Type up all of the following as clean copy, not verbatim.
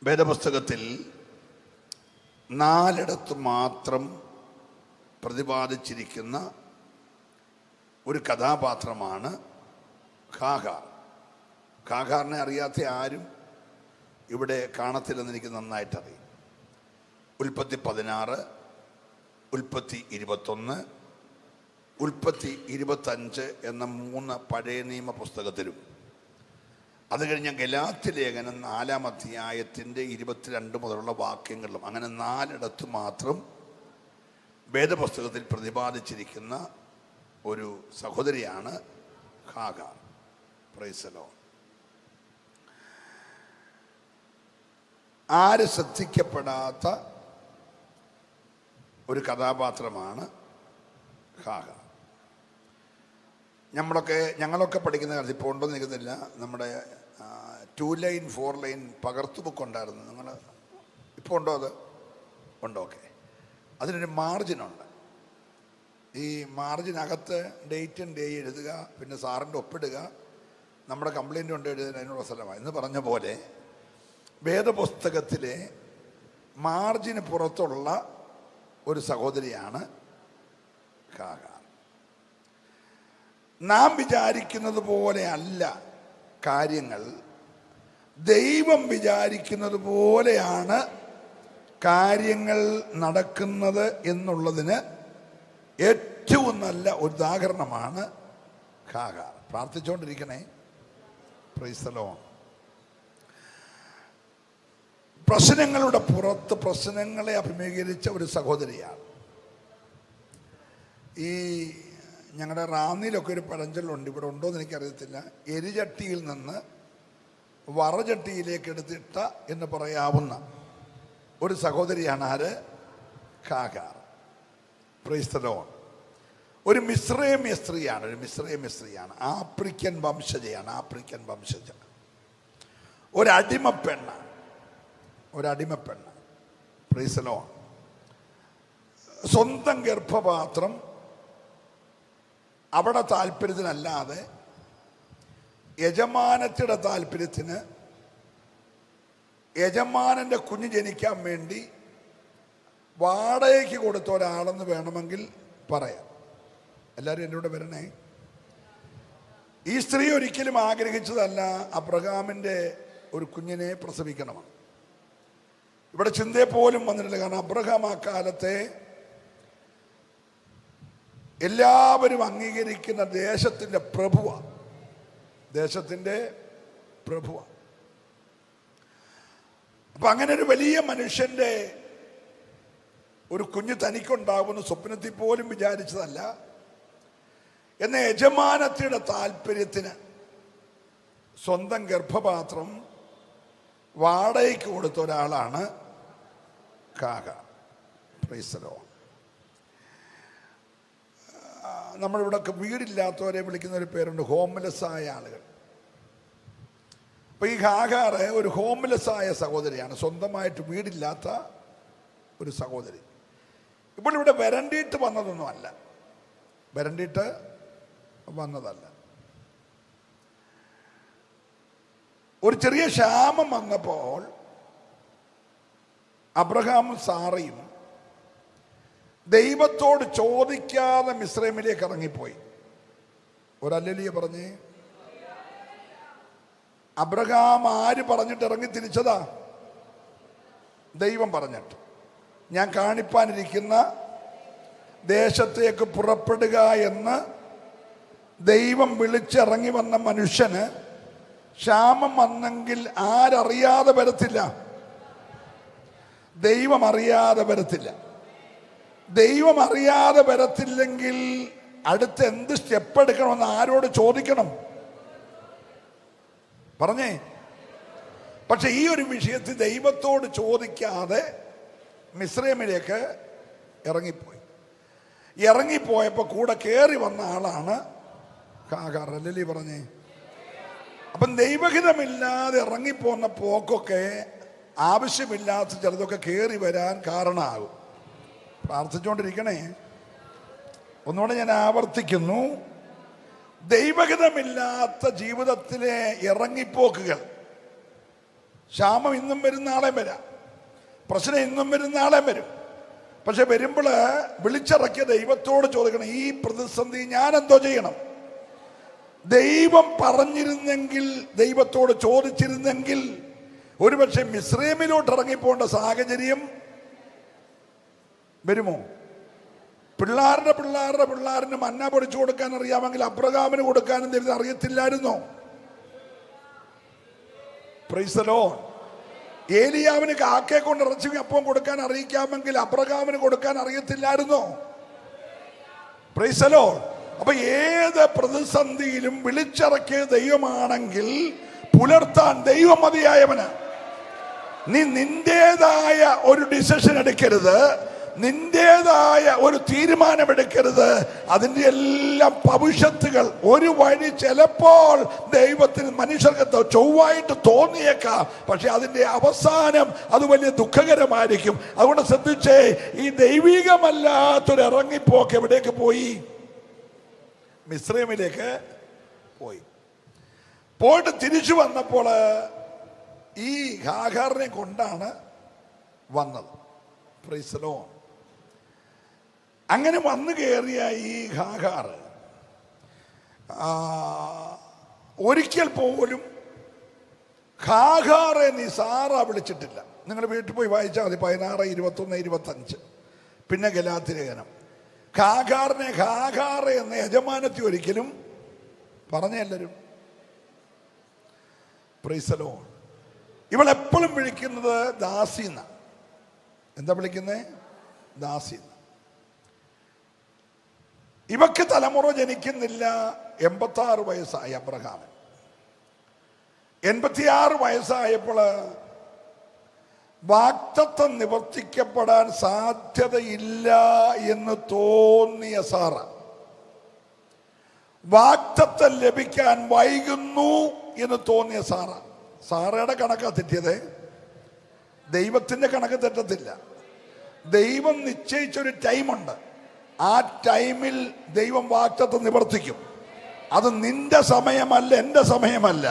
വേദപുസ്തകത്തിൽ 4 മാത്രം പ്രതിപാദിച്ചിരിക്കുന്ന ഒരു കഥാപാത്രമാണ് ഹാഗാർ. ഹാഗാറിനെ അറിയാത്ത ആരും ഇവിടെ കാണത്തില്ലെന്ന് എനിക്ക് നന്നായിട്ടറിയാം. ഉൽപ്പത്തി 16, ഉൽപ്പത്തി 21, ഉൽപ്പത്തി 25 എന്ന 3 പഴയ നിയമ പുസ്തകത്തിലും, അത് കഴിഞ്ഞ ഗലാത്യ ലേഖനം 4-ാം അധ്യായത്തിൻ്റെ 22 മുതലുള്ള വാക്യങ്ങളിലും, അങ്ങനെ 4 മാത്രം വേദപുസ്തകത്തിൽ പ്രതിപാദിച്ചിരിക്കുന്ന ഒരു സഹോദരിയാണ് ഹാഗാർ. Praise the Lord. ആര് ശ്രദ്ധിക്കപ്പെടാത്ത ഒരു കഥാപാത്രമാണ് ഹാഗാർ. ഞങ്ങളൊക്കെ പഠിക്കുന്ന കാലത്ത്, ഇപ്പോൾ ഉണ്ടോ നിൽക്കുന്നില്ല, നമ്മുടെ 2 ലൈൻ 4 ലൈൻ പകർത്തു ബുക്ക് ഉണ്ടായിരുന്നു. നിങ്ങൾ ഇപ്പോൾ ഉണ്ടോ? അത് ഉണ്ടോ? ഓക്കെ. അതിനൊരു മാർജിനുണ്ട്. ഈ മാർജിനകത്ത് ഡേറ്റും ഡേ എഴുതുക, പിന്നെ സാറിൻ്റെ ഒപ്പിടുക, നമ്മുടെ കംപ്ലയിൻ്റ് കൊണ്ട് എഴുതുന്ന അതിനുള്ള സ്ഥലമാണ് എന്ന് പറഞ്ഞ പോലെ വേദപുസ്തകത്തിലെ മാർജിന് പുറത്തുള്ള ഒരു സഹോദരിയാണ് ഹാഗാർ. നാം വിചാരിക്കുന്നത് പോലെ അല്ല കാര്യങ്ങൾ, ദൈവം വിചാരിക്കുന്നത് പോലെയാണ് കാര്യങ്ങൾ നടക്കുന്നത് എന്നുള്ളതിന് ഏറ്റവും നല്ല ഉദാഹരണമാണ് ഹാഗാർ. പ്രാർത്ഥിച്ചുകൊണ്ടിരിക്കണേ. Praise the lord. പ്രശ്നങ്ങളുടെ പുറത്ത് പ്രശ്നങ്ങളെ അഭിമുഖീകരിച്ച ഒരു സഹോദരിയാണ്. ഈ ഞങ്ങളുടെ റാന്നിയിലൊക്കെ ഒരു പഴഞ്ചൊല്ലുണ്ട്, ഇവിടെ ഉണ്ടോ എന്ന് എനിക്കറിയത്തില്ല. എരിചട്ടിയിൽ നിന്ന് വറചട്ടിയിലേക്ക് എടുത്തിട്ട എന്ന് പറയാവുന്ന ഒരു സഹോദരിയാണ് ആര്? ഹാഗാർ. Praise the lord. ഒരു മിസ്രൈമ്യ സ്ത്രീയാണ്. ആഫ്രിക്കൻ വംശജയാണ്. ഒരടിമപ്പെണ്ണ്. Praise the lord. സ്വന്തം ഗർഭപാത്രം അവിടെ താല്പര്യത്തിനല്ലാതെ യജമാനത്തിയുടെ താല്പര്യത്തിന്, യജമാനൻ്റെ കുഞ്ഞ് ജനിക്കാൻ വേണ്ടി വാടകയ്ക്ക് കൊടുത്ത ഒരാളെന്ന് വേണമെങ്കിൽ പറയാം. എല്ലാവരും എൻ്റെ കൂടെ വരണേ. ഈ സ്ത്രീ ഒരിക്കലും ആഗ്രഹിച്ചതല്ല അബ്രഹാമിൻ്റെ ഒരു കുഞ്ഞിനെ പ്രസവിക്കണമെന്ന്. ഇവിടെ ചിന്തയെ പോലും വന്നിട്ടില്ല. കാരണം അബ്രഹാം ആ കാലത്തെ എല്ലാവരും അംഗീകരിക്കുന്ന ദേശത്തിൻ്റെ പ്രഭുവാണ്. അപ്പം അങ്ങനെ ഒരു വലിയ മനുഷ്യൻ്റെ ഒരു കുഞ്ഞ് തനിക്കുണ്ടാവുമെന്ന് സ്വപ്നത്തിൽ പോലും വിചാരിച്ചതല്ല. എന്ന യജമാനത്തിയുടെ താല്പര്യത്തിന് സ്വന്തം ഗർഭപാത്രം വാടകയ്ക്ക് കൊടുത്ത ഒരാളാണ് ഹാഗാർ. Praise the lord. നമ്മളിവിടെയൊക്കെ വീടില്ലാത്തവരെ വിളിക്കുന്ന ഒരു പേരുണ്ട്, ഹോംലെസ് ആയ ആളുകൾ. അപ്പോൾ ഈ ഹാഗാർ ഒരു ഹോംലെസ് ആയ സഹോദരിയാണ്, സ്വന്തമായിട്ട് വീടില്ലാത്ത ഒരു സഹോദരി. ഇപ്പോൾ ഇവിടെ വരണ്ടിയിട്ട് വന്നതല്ല. ഒരു ചെറിയ ക്ഷാമം വന്നപ്പോൾ അബ്രഹാമും സാറയും ദൈവത്തോട് ചോദിക്കാതെ മിസ്രൈമിലേക്ക് ഇറങ്ങിപ്പോയി. ഒരല്ലേലൂയ പറഞ്ഞേ. അബ്രഹാം ആര് പറഞ്ഞിട്ട് ഇറങ്ങി തിരിച്ചതാ? ദൈവം പറഞ്ഞിട്ട്. ഞാൻ കാണിപ്പാനിരിക്കുന്ന ദേശത്തേക്ക് പുറപ്പെടുക എന്ന് ദൈവം വിളിച്ചിറങ്ങി വന്ന മനുഷ്യന് ക്ഷാമം വന്നെങ്കിൽ ആരറിയാതെ വരത്തില്ല? ദൈവം അറിയാതെ വരത്തില്ല. ദൈവം അറിയാതെ വരത്തില്ലെങ്കിൽ അടുത്ത് എന്ത് സ്റ്റെപ്പ് എടുക്കണമെന്ന് ആരോട് ചോദിക്കണം? പറഞ്ഞേ. പക്ഷെ ഈ ഒരു വിഷയത്തിൽ ദൈവത്തോട് ചോദിക്കാതെ മിസ്രൈമിലേക്ക് ഇറങ്ങിപ്പോയപ്പോൾ കൂടെ കയറി വന്ന ആളാണ് ഹാഗാർ. അല്ലല്ലേ പറഞ്ഞേ? അപ്പം ദൈവഹിതമില്ലാതെ ഇറങ്ങിപ്പോന്ന പോക്കൊക്കെ ആവശ്യമില്ലാത്ത ചിലതൊക്കെ കയറി വരാൻ കാരണമാകും. പ്രാർത്ഥിച്ചുകൊണ്ടിരിക്കണേ. ഒന്നുകൂടെ ഞാൻ ആവർത്തിക്കുന്നു, ദൈവഹിതമില്ലാത്ത ജീവിതത്തിലെ ഇറങ്ങിപ്പോക്കുകൾ ക്ഷാമം ഇന്നും വരും, നാളെ വരാം. പ്രശ്നം ഇന്നും വരും, നാളെ വരും. പക്ഷെ വരുമ്പോൾ വിളിച്ചിറക്കിയ ദൈവത്തോട് ചോദിക്കണം, ഈ പ്രതിസന്ധി ഞാൻ എന്തോ ചെയ്യണം? ദൈവം പറഞ്ഞിരുന്നെങ്കിൽ, ദൈവത്തോട് ചോദിച്ചിരുന്നെങ്കിൽ ഒരുപക്ഷെ മിസ്രൈമിലോട്ട് ഇറങ്ങിപ്പോണ്ട സാഹചര്യം വരുമോ? പിള്ളാരിന് മന്ന പൊടിച്ചു കൊടുക്കാൻ അറിയാമെങ്കിൽ അബ്രഹാമിന് കൊടുക്കാനും ദൈവത്തിന് അറിയത്തില്ലായിരുന്നോ? Praise the lord. ഏലിയാവിന് കാക്കയെ കൊണ്ട് ഇറച്ചി അപ്പം കൊടുക്കാൻ അറിയിക്കാമെങ്കിൽ അബ്രഹാമിന് കൊടുക്കാൻ അറിയത്തില്ലായിരുന്നോ? Praise the Lord. അപ്പൊ ഏത് പ്രതിസന്ധിയിലും വിളിച്ചിറക്കിയ ദൈവമാണെങ്കിൽ പുലർത്താൻ ദൈവം മതിയായവന്. നീ നിന്റേതായ ഒരു ഡിസിഷൻ എടുക്കരുത്, നിന്റേതായ ഒരു തീരുമാനമെടുക്കരുത്. അതിൻ്റെ എല്ലാം ഭവിഷ്യത്തുകൾ ഒരു വഴി ചിലപ്പോൾ ദൈവത്തിന് മനുഷ്യർക്ക് ചൊവ്വായിട്ട് തോന്നിയേക്കാം, പക്ഷെ അതിൻ്റെ അവസാനം അത് വലിയ ദുഃഖകരമായിരിക്കും. അതുകൊണ്ട് ശ്രദ്ധിച്ചേ, ഈ ദൈവികമല്ലാത്തൊരു ഇറങ്ങിപ്പോക്ക് എവിടേക്ക് പോയി? മിസ്രൈമിലേക്ക് പോയിട്ട് തിരിച്ചു വന്നപ്പോൾ ഈ ഹാഗാറിനെ കൊണ്ടാണ് വന്നത്. Price the Lord. അങ്ങനെ വന്നു കയറിയ ഈ ഹാഗാർ ഒരിക്കൽ പോലും ഹാഗാറെ നീ സാറ വിളിച്ചിട്ടില്ല. നിങ്ങൾ വീട്ടിൽ പോയി വായിച്ചാൽ മതി, 16, 21, 25. പിന്നെ ഗലാത്യലേഖനം. ഹാഗാറിനെ ഹാഗാറെ എന്ന യജമാനത്തി ഒരിക്കലും പറഞ്ഞെല്ലാവരും. Praise the lord. ഇവളെപ്പോഴും വിളിക്കുന്നത് ദാസിന്ന. എന്താ വിളിക്കുന്നത്? ദാസിന്ന. ഇവക്ക് തലമുറ ജനിക്കുന്നില്ല. 86 വയസ്സായി അബ്രഹാമൻ. 86 വയസ്സായപ്പോൾ വാഗ്ദത്തം നിവർത്തിക്കപ്പെടാൻ സാധ്യതയില്ല എന്ന് തോന്നിയ സാറ, വാഗ്ദത്തം ലഭിക്കാൻ വൈകുന്നു എന്ന് തോന്നിയ സാറ. സാറയുടെ കണക്കാ തെറ്റിയത്, ദൈവത്തിന്റെ കണക്ക് തെറ്റത്തില്ല. ദൈവം നിശ്ചയിച്ചൊരു ടൈമുണ്ട്, ആ ടൈമിൽ ദൈവം വാഗ്ദത്തം നിവർത്തിക്കും. അത് നിന്റെ സമയമല്ല, എൻ്റെ സമയമല്ല.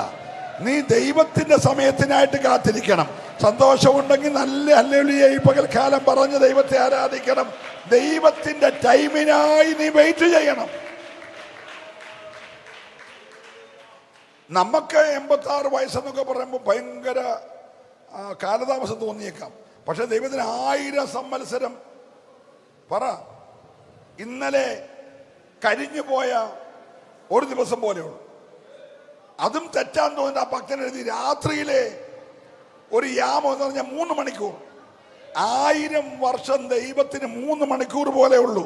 നീ ദൈവത്തിന്റെ സമയത്തിനായിട്ട് കാത്തിരിക്കണം. സന്തോഷമുണ്ടെങ്കിൽ നല്ല ഹല്ലേലൂയ ഈ പകൽക്കാലം പറഞ്ഞ് ദൈവത്തെ ആരാധിക്കണം. ദൈവത്തിന്റെ ടൈമിനായി നീ വെയിറ്റ് ചെയ്യണം. നമുക്ക് 86 വയസ്സെന്നൊക്കെ പറയുമ്പോൾ ഭയങ്കര കാലതാമസം തോന്നിയേക്കാം. പക്ഷെ ദൈവത്തിന് 1000 സംവത്സരം. പറ, ഇന്നലെ കരിഞ്ഞു പോയ ഒരു ദിവസം പോലെയുള്ളൂ. അതും തെറ്റാൻ തോന്നുന്ന ആ ഭക്തൻ എഴുതി, രാത്രിയിലെ ഒരു യാമം എന്ന് പറഞ്ഞാൽ 3 മണിക്കൂർ. 1000 വർഷം ദൈവത്തിന് 3 മണിക്കൂർ പോലെ ഉള്ളൂ.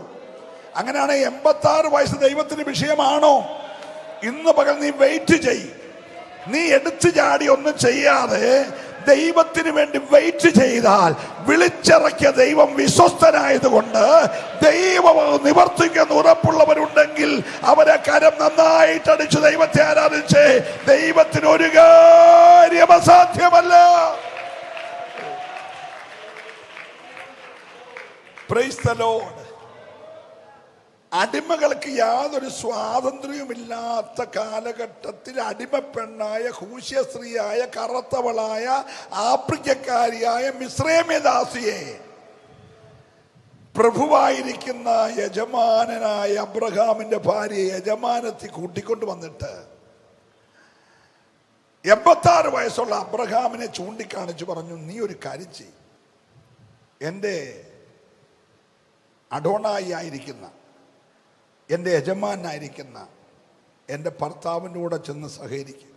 അങ്ങനെയാണ് 86 വയസ്സ് ദൈവത്തിന് വിഷയമാണോ? ഇന്ന് പകൽ നീ വെയിറ്റ് ചെയ്. നീ എടുത്തു ചാടി ഒന്നും ചെയ്യാതെ ദൈവത്തിന് വേണ്ടി വെയിറ്റ് ചെയ്താൽ, വിളിച്ചിറക്കിയ ദൈവം വിശ്വസ്തനായതുകൊണ്ട് ദൈവം നിവർത്തിക്കുന്ന ഉറപ്പുള്ളവരുണ്ടെങ്കിൽ അവരെ കരം നന്നായിട്ടടിച്ച് ദൈവത്തെ ആരാധിച്ച്. ദൈവത്തിന് ഒരു കാര്യം അസാധ്യമല്ല. Price the Lord. അടിമകൾക്ക് യാതൊരു സ്വാതന്ത്ര്യവുമില്ലാത്ത കാലഘട്ടത്തിൽ അടിമപ്പെണ്ണായ കൂശ്യ സ്ത്രീയായ കറുത്തവളായ ആഫ്രിക്കക്കാരിയായ മിസ്രൈമ്യദാസിയെ പ്രഭുവായിരിക്കുന്ന യജമാനനായ അബ്രഹാമിന്റെ ഭാര്യയെ യജമാനത്തി കൂട്ടിക്കൊണ്ട് വന്നിട്ട് 86 വയസ്സുള്ള അബ്രഹാമിനെ ചൂണ്ടിക്കാണിച്ചു പറഞ്ഞു, നീ ഒരു കാര്യം ചെയ്യ്, എൻ്റെ അഡോണായി ആയിരിക്കുന്ന, എൻ്റെ യജമാനായിരിക്കുന്ന എൻ്റെ ഭർത്താവിൻ്റെ കൂടെ ചെന്ന് സഹകരിക്കുക.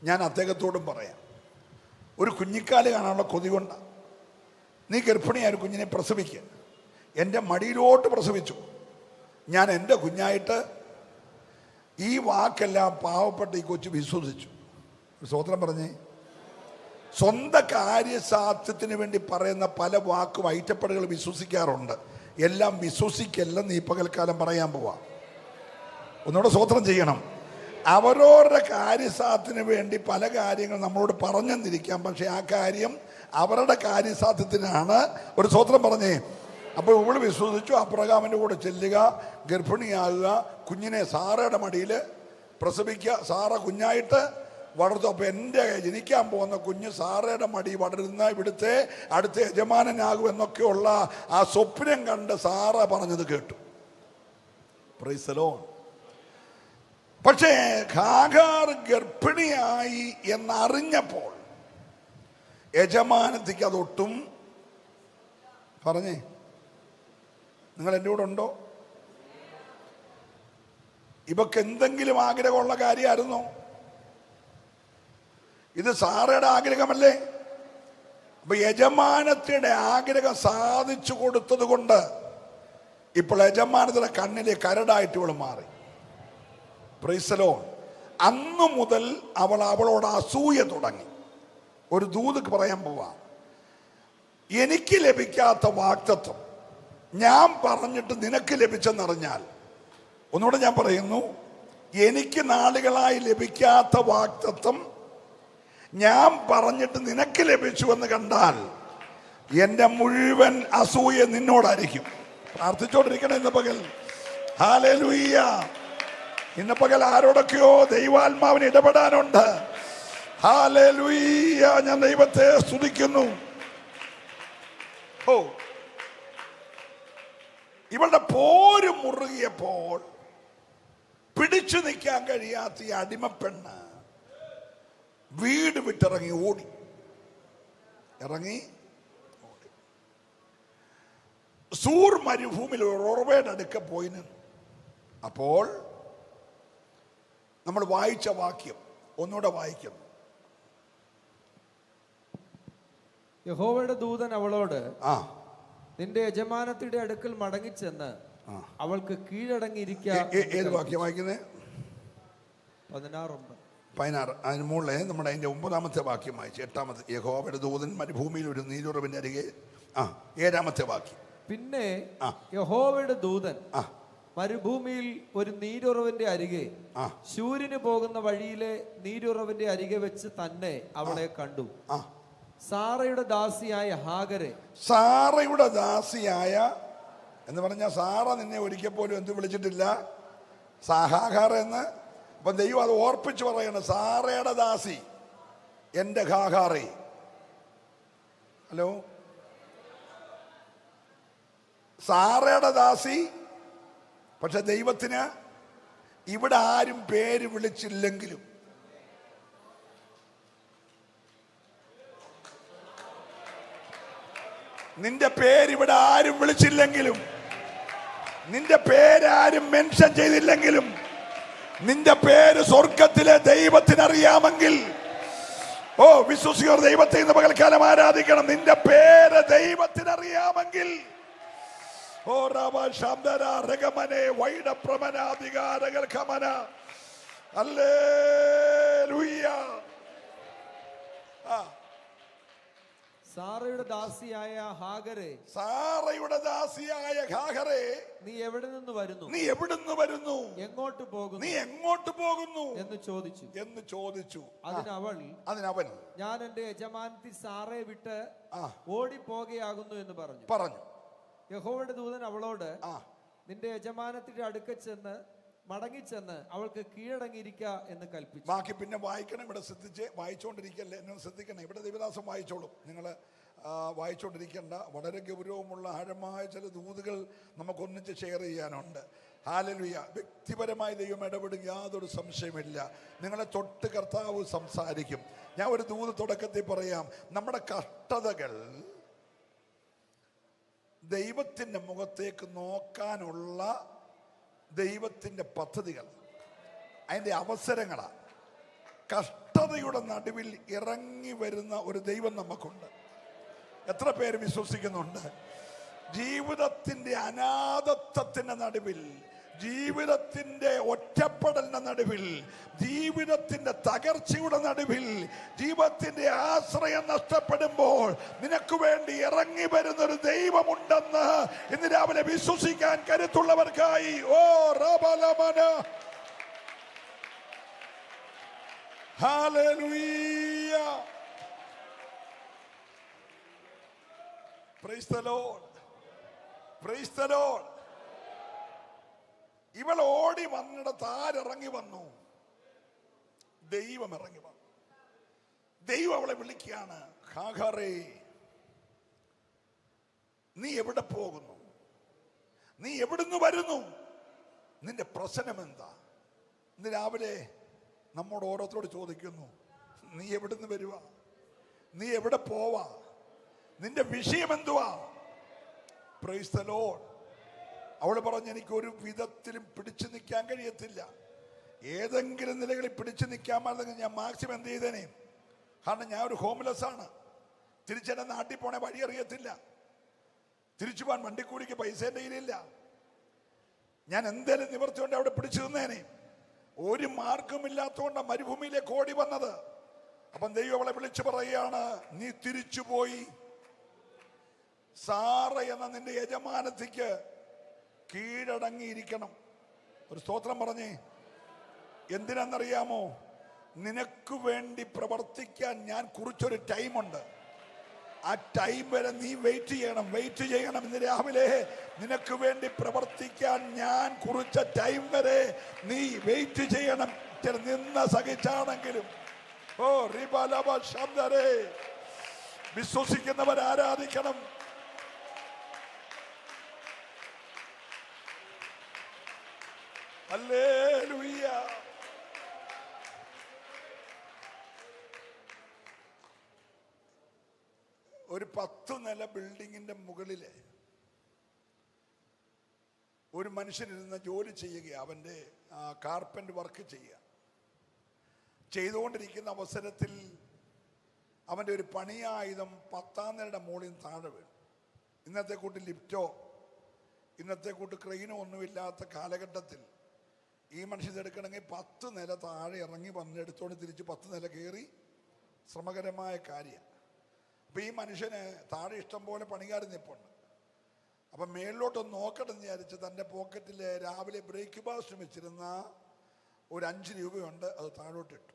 ഞാൻ അദ്ദേഹത്തോടും പറയാം, ഒരു കുഞ്ഞിക്കാല് കാണാനുള്ള കൊതി കൊണ്ടാണ്. നീ ഗർഭിണിയായ ഒരു കുഞ്ഞിനെ പ്രസവിക്കുക. എൻ്റെ മടിയിലോട്ട് പ്രസവിച്ചു. ഞാൻ എൻ്റെ കുഞ്ഞായിട്ട് ഈ വാക്കെല്ലാം പാവപ്പെട്ട ഈ കൊച്ചു വിശ്വസിച്ചു. സ്വതന്ത്രം പറഞ്ഞേ. സ്വന്തം കാര്യസാധ്യത്തിന് വേണ്ടി പറയുന്ന പല വാക്കും ഐറ്റപ്പടുകൾ വിശ്വസിക്കാറുണ്ട്. എല്ലാം വിശ്വസിക്കല്ലെന്ന് ഈ പകൽക്കാലം പറയാൻ പോവാ. ഒന്നുകൂടെ സ്വതന്ത്രം ചെയ്യണം. അവരവരുടെ കാര്യസാധ്യത്തിന് വേണ്ടി പല കാര്യങ്ങൾ നമ്മളോട് പറഞ്ഞെന്നിരിക്കാം, പക്ഷെ ആ കാര്യം അവരുടെ കാര്യസാധ്യത്തിനാണ്. ഒരു സ്വതന്ത്രം പറഞ്ഞേ. അപ്പോൾ ഇവള് വിശ്വസിച്ചു, അബ്രഹാമിൻ്റെ കൂടെ ചെല്ലുക, ഗർഭിണിയാകുക, കുഞ്ഞിനെ സാറയുടെ മടിയിൽ പ്രസവിക്കുക. സാറ കുഞ്ഞായിട്ട് വളർത്തു. അപ്പൊ എൻ്റെ ജനിക്കാൻ പോകുന്ന കുഞ്ഞ് സാറയുടെ മടി വളരുന്ന ഇവിടുത്തെ അടുത്ത യജമാനനാകും എന്നൊക്കെയുള്ള ആ സ്വപ്നം കണ്ട് സാറ പറഞ്ഞത് കേട്ടു. Price the lord. പക്ഷേ ഹാഗാർ ഗർഭിണിയായി എന്നറിഞ്ഞപ്പോൾ യജമാനത്തിക്ക് അതൊട്ടും, പറഞ്ഞേ, നിങ്ങൾ എൻ്റെ കൂടെ ഉണ്ടോ? ഇവക്ക് എന്തെങ്കിലും ആഗ്രഹമുള്ള കാര്യമായിരുന്നോ? ഇത് സാറയുടെ ആഗ്രഹമല്ലേ? അപ്പൊ യജമാനത്തിയുടെ ആഗ്രഹം സാധിച്ചു കൊടുത്തത് കൊണ്ട് ഇപ്പോൾ യജമാനത്തിയുടെ കണ്ണിലെ കരടായിട്ട് ഇവൾ മാറി. Price the Lord. അന്നു മുതൽ അവളോട് അസൂയ തുടങ്ങി. ഒരു ദൂത് പറയാൻ പോവാ, എനിക്ക് ലഭിക്കാത്ത വാഗ്ദത്തം ഞാൻ പറഞ്ഞിട്ട് നിനക്ക് ലഭിച്ചെന്നറിഞ്ഞാൽ, ഒന്നുകൂടെ ഞാൻ പറയുന്നു, എനിക്ക് നാളുകളായി ലഭിക്കാത്ത വാഗ്ദത്തം ഞാൻ പറഞ്ഞിട്ട് നിനക്ക് ലഭിച്ചു എന്ന് കണ്ടാൽ എൻ്റെ മുഴുവൻ അസൂയ നിന്നോടായിരിക്കും. പ്രാർത്ഥിച്ചോണ്ടിരിക്കണം ഇന്ന് പകൽ. ഹല്ലേലൂയ. ഇന്ന് പകൽ ആരോടൊക്കെയോ ദൈവാത്മാവിന് ഇടപെടാനുണ്ട്. ഹല്ലേലൂയ. ഞാൻ ദൈവത്തെ സ്തുതിക്കുന്നു. ഓ, ഇവളുടെ പോര് മുറുകിയപ്പോൾ പിടിച്ചു നിൽക്കാൻ കഴിയാത്ത ഈ അടിമപ്പെണ്ണ് വീട് വിട്ടിറങ്ങി ഓടി. സൂർ മരുഭൂമിയിൽ ഒറവയുടെ അടുക്ക പോയി നിന്നു. അപ്പോൾ നമ്മൾ വായിച്ച വാക്യം ഒന്നുകൂടെ വായിക്കുന്നു. യഹോവയുടെ ദൂതൻ അവളോട്, നിന്റെ യജമാനത്തിയുടെ അടുക്കൽ മടങ്ങിച്ചെന്ന് അവൾക്ക് കീഴടങ്ങിയിരിക്കാം. ഏത് വാക്യം വായിക്കുന്നത്? 16. അതിന് മുകളിൽ നമ്മുടെ അതിന്റെ 9-ാമത്തെ വാക്യം വായിച്ചു. 8-ാമത്തെ, യഹോവയുടെ ദൂതൻ മരുഭൂമിയിൽ ഒരു നീരുറവിന്റെ അരികെ. 7-ാമത്തെ വാക്യം. പിന്നെ യഹോവയുടെ ദൂതൻ മരുഭൂമിയിൽ ഒരു നീരുറവിന്റെ അരികെ, ശൂര്യന് പോകുന്ന വഴിയിലെ നീരുറവിന്റെ അരികെ വെച്ച് തന്നെ അവളെ കണ്ടു. സാറയുടെ ദാസിയായ ഹാഗരെ. സാറയുടെ ദാസിയായ എന്ന് പറഞ്ഞാൽ സാറ നിന്നെ ഒരിക്കൽ പോലും എന്ത് വിളിച്ചിട്ടില്ല? ഹാഗാർ എന്ന്. അപ്പൊ ദൈവം അത് ഓർപ്പിച്ച് പറയണം, സാറയുടെ ദാസി എൻ്റെ ഹാഗാറേ. ഹലോ, സാറയുടെ ദാസി. പക്ഷെ ദൈവത്തിന് ഇവിടെ ആരും പേര് വിളിച്ചില്ലെങ്കിലും നിന്റെ പേര് ഇവിടെ ആരും വിളിച്ചില്ലെങ്കിലും, നിന്റെ പേരാരും മെൻഷൻ ചെയ്തില്ലെങ്കിലും, നിന്റെ പേര് സ്വർഗത്തിലെ ദൈവത്തിനറിയാമെങ്കിൽ, ഓ വിശ്വസിക്കർ ദൈവത്തെ ഇന്ന് പകൽക്കാലം ആരാധിക്കണം. നിന്റെ പേര് ദൈവത്തിനറിയാമെങ്കിൽ, ഓ റബ ശബ്ദര രഗമനെ വൈഡ പ്രമനാധികാരകൾ ഖമന. ഹല്ലേലൂയ. സാറയുടെ ദാസിയായ ഹാഗരെ. സാറയുടെ ദാസിയായ ഹാഗരെ, നീ എവിടെ നിന്ന് വരുന്നു? നീ എവിടുന്ന് വരുന്നു? എങ്ങോട്ട് പോകുന്നു? നീ എങ്ങോട്ട് പോകുന്നു എന്ന് ചോദിച്ചു. അതിനവൻ ഞാൻ എന്റെ യജമാനത്തി സാറയെ വിട്ട് ഓടിപ്പോകുകയാകുന്നു എന്ന് പറഞ്ഞു. യഹോവയുടെ ദൂതൻ അവളോട്, നിന്റെ യജമാനത്തിന്റെ അടുക്ക ചെന്ന് മടങ്ങിച്ചെന്ന് അവൾക്ക് കീഴടങ്ങിയിരിക്ക എന്ന് കൽപ്പിച്ചു. ബാക്കി പിന്നെ വായിക്കണം. ഇവിടെ ശ്രദ്ധിച്ച് വായിച്ചുകൊണ്ടിരിക്കല്ലേ, എന്നെ ശ്രദ്ധിക്കണം. ഇവിടെ ദൈവദാസം വായിച്ചോളും, നിങ്ങൾ വായിച്ചുകൊണ്ടിരിക്കേണ്ട. വളരെ ഗൗരവമുള്ള ആഴമായ ചില ദൂതുകൾ നമുക്കൊന്നിച്ച് ഷെയർ ചെയ്യാനുണ്ട്. ഹല്ലേലൂയ. വ്യക്തിപരമായി ദൈവം ഇടപെടും, യാതൊരു സംശയമില്ല. നിങ്ങളെ തൊട്ട് കർത്താവ് സംസാരിക്കും. ഞാൻ ഒരു ദൂത് തുടക്കത്തിൽ പറയാം. നമ്മുടെ കഷ്ടതകൾ ദൈവത്തിൻ്റെ മുഖത്തേക്ക് നോക്കാനുള്ള ദൈവത്തിൻ്റെ പദ്ധതികൾ, അതിൻ്റെ അവസരങ്ങളാണ്. കഷ്ടതയുടെ നടുവിൽ ഇറങ്ങി വരുന്ന ഒരു ദൈവം നമുക്കുണ്ട്. എത്ര പേര് വിശ്വസിക്കുന്നുണ്ട്? ജീവിതത്തിൻ്റെ അനാഥത്വത്തിൻ്റെ നടുവിൽ, ജീവിതത്തിൻ്റെ ഒറ്റപ്പെടലിന്റെ നടുവിൽ, ജീവിതത്തിൻ്റെ തകർച്ചയുടെ നടുവിൽ, ജീവിതത്തിൻ്റെ ആശ്രയം നഷ്ടപ്പെടുമ്പോൾ നിനക്ക് വേണ്ടി ഇറങ്ങി വരുന്നൊരു ദൈവമുണ്ടെന്ന് ഇന്ന് രാവിലെ വിശ്വസിക്കാൻ കരുത്തുള്ളവർക്കായി ഓ റബലമന hallelujah. Praise the lord. Praise the lord. ഇവൾ ഓടി വന്നിടത്ത് ആരിറങ്ങി വന്നു? ദൈവം ഇറങ്ങി വന്നു. ദൈവം അവളെ വിളിക്കുകയാണ്, ഹാഗാറേ, നീ എവിടെ പോകുന്നു? നീ എവിടുന്ന് വരുന്നു? നിന്റെ പ്രശ്നം എന്താ? ഇന്ന് രാവിലെ നമ്മോട് ഓരോരുത്തരോട് ചോദിക്കുന്നു, നീ എവിടുന്ന് വരുക? നീ എവിടെ പോവാ? നിന്റെ വിഷയം എന്തുവാ? Price the Lord. അവള് പറഞ്ഞു, എനിക്ക് ഒരു വിധത്തിലും പിടിച്ചു നിൽക്കാൻ കഴിയത്തില്ല. ഏതെങ്കിലും നിലകളിൽ പിടിച്ചു നിൽക്കാമെങ്കിൽ ഞാൻ മാക്സിമം എന്ത് ചെയ്തേനെ? കാരണം ഞാൻ ഒരു ഹോംലെസ് ആണ്. തിരിച്ചെന്നെ നാട്ടിൽ പോണേ വഴി അറിയത്തില്ല. തിരിച്ചു പോകാൻ വണ്ടിക്കൂലിക്ക് പൈസ എൻ്റെ കയ്യിലില്ല. ഞാൻ എന്തേലും നിവർത്തിക്കൊണ്ട് അവിടെ പിടിച്ചു നിന്നേനെ. ഒരു മാർഗമില്ലാത്തതുകൊണ്ട് മരുഭൂമിയിലേക്ക് ഓടി വന്നത്. അപ്പം ദൈവം അവളെ വിളിച്ചു പറയുകയാണ്, നീ തിരിച്ചുപോയി സാറ എന്ന നിന്റെ യജമാനത്തിക്ക് കീഴടങ്ങിയിരിക്കണം. ഒരു സ്തോത്രം പറഞ്ഞേ. എന്തിനാണെന്നറിയാമോ? നിനക്ക് വേണ്ടി പ്രവർത്തിക്കാൻ ഞാൻ കുറിച്ചൊരു ടൈമുണ്ട്. ആ ടൈം വരെ നീ വെയിറ്റ് ചെയ്യണം. ഇന്ന് രാവിലെ നിനക്ക് വേണ്ടി പ്രവർത്തിക്കാൻ ഞാൻ കുറിച്ച ടൈം വരെ നീ വെയിറ്റ് ചെയ്യണം. നിന്ന് സഹിച്ചാണെങ്കിലും. ഓ റിബലബ ശബ്ദരേ, വിശ്വസിക്കുന്നവർ ആരാധിക്കണം. ഹല്ലേലൂയ. ഒരു 10 നില ബിൽഡിങ്ങിന്റെ മുകളില് ഒരു മനുഷ്യനിരുന്ന് ജോലി ചെയ്യുക. അവന്റെ കാർപ്പന്റ് വർക്ക് ചെയ്യുക. ചെയ്തുകൊണ്ടിരിക്കുന്ന അവസരത്തിൽ അവന്റെ ഒരു പണിയായുധം 10ാം നിലയുടെ മുകളിൽ താഴെ വീണു. ഇന്നത്തെ കൂട്ട് ലിഫ്റ്റോ ഇന്നത്തെ കൂട്ട് ക്രെയിനോ ഒന്നുമില്ലാത്ത കാലഘട്ടത്തിൽ ഈ മനുഷ്യൻ എടുക്കണമെങ്കിൽ 10 നില താഴെ ഇറങ്ങി വന്നെടുത്തോണ്ട് തിരിച്ച് 10 നില കയറി ശ്രമകരമായ കാര്യം. അപ്പം ഈ മനുഷ്യന് താഴെ ഇഷ്ടം പോലെ പണിക്കാർ നിൽപ്പുണ്ട്. അപ്പം മേളിലോട്ടൊന്ന് നോക്കട്ടെന്ന് വിചാരിച്ച് തൻ്റെ പോക്കറ്റിൽ രാവിലെ ബ്രേക്ക്ഫാസ്റ്റ് വെച്ചിരുന്ന ഒരു 5 രൂപയുണ്ട്. അത് താഴോട്ടിട്ടു.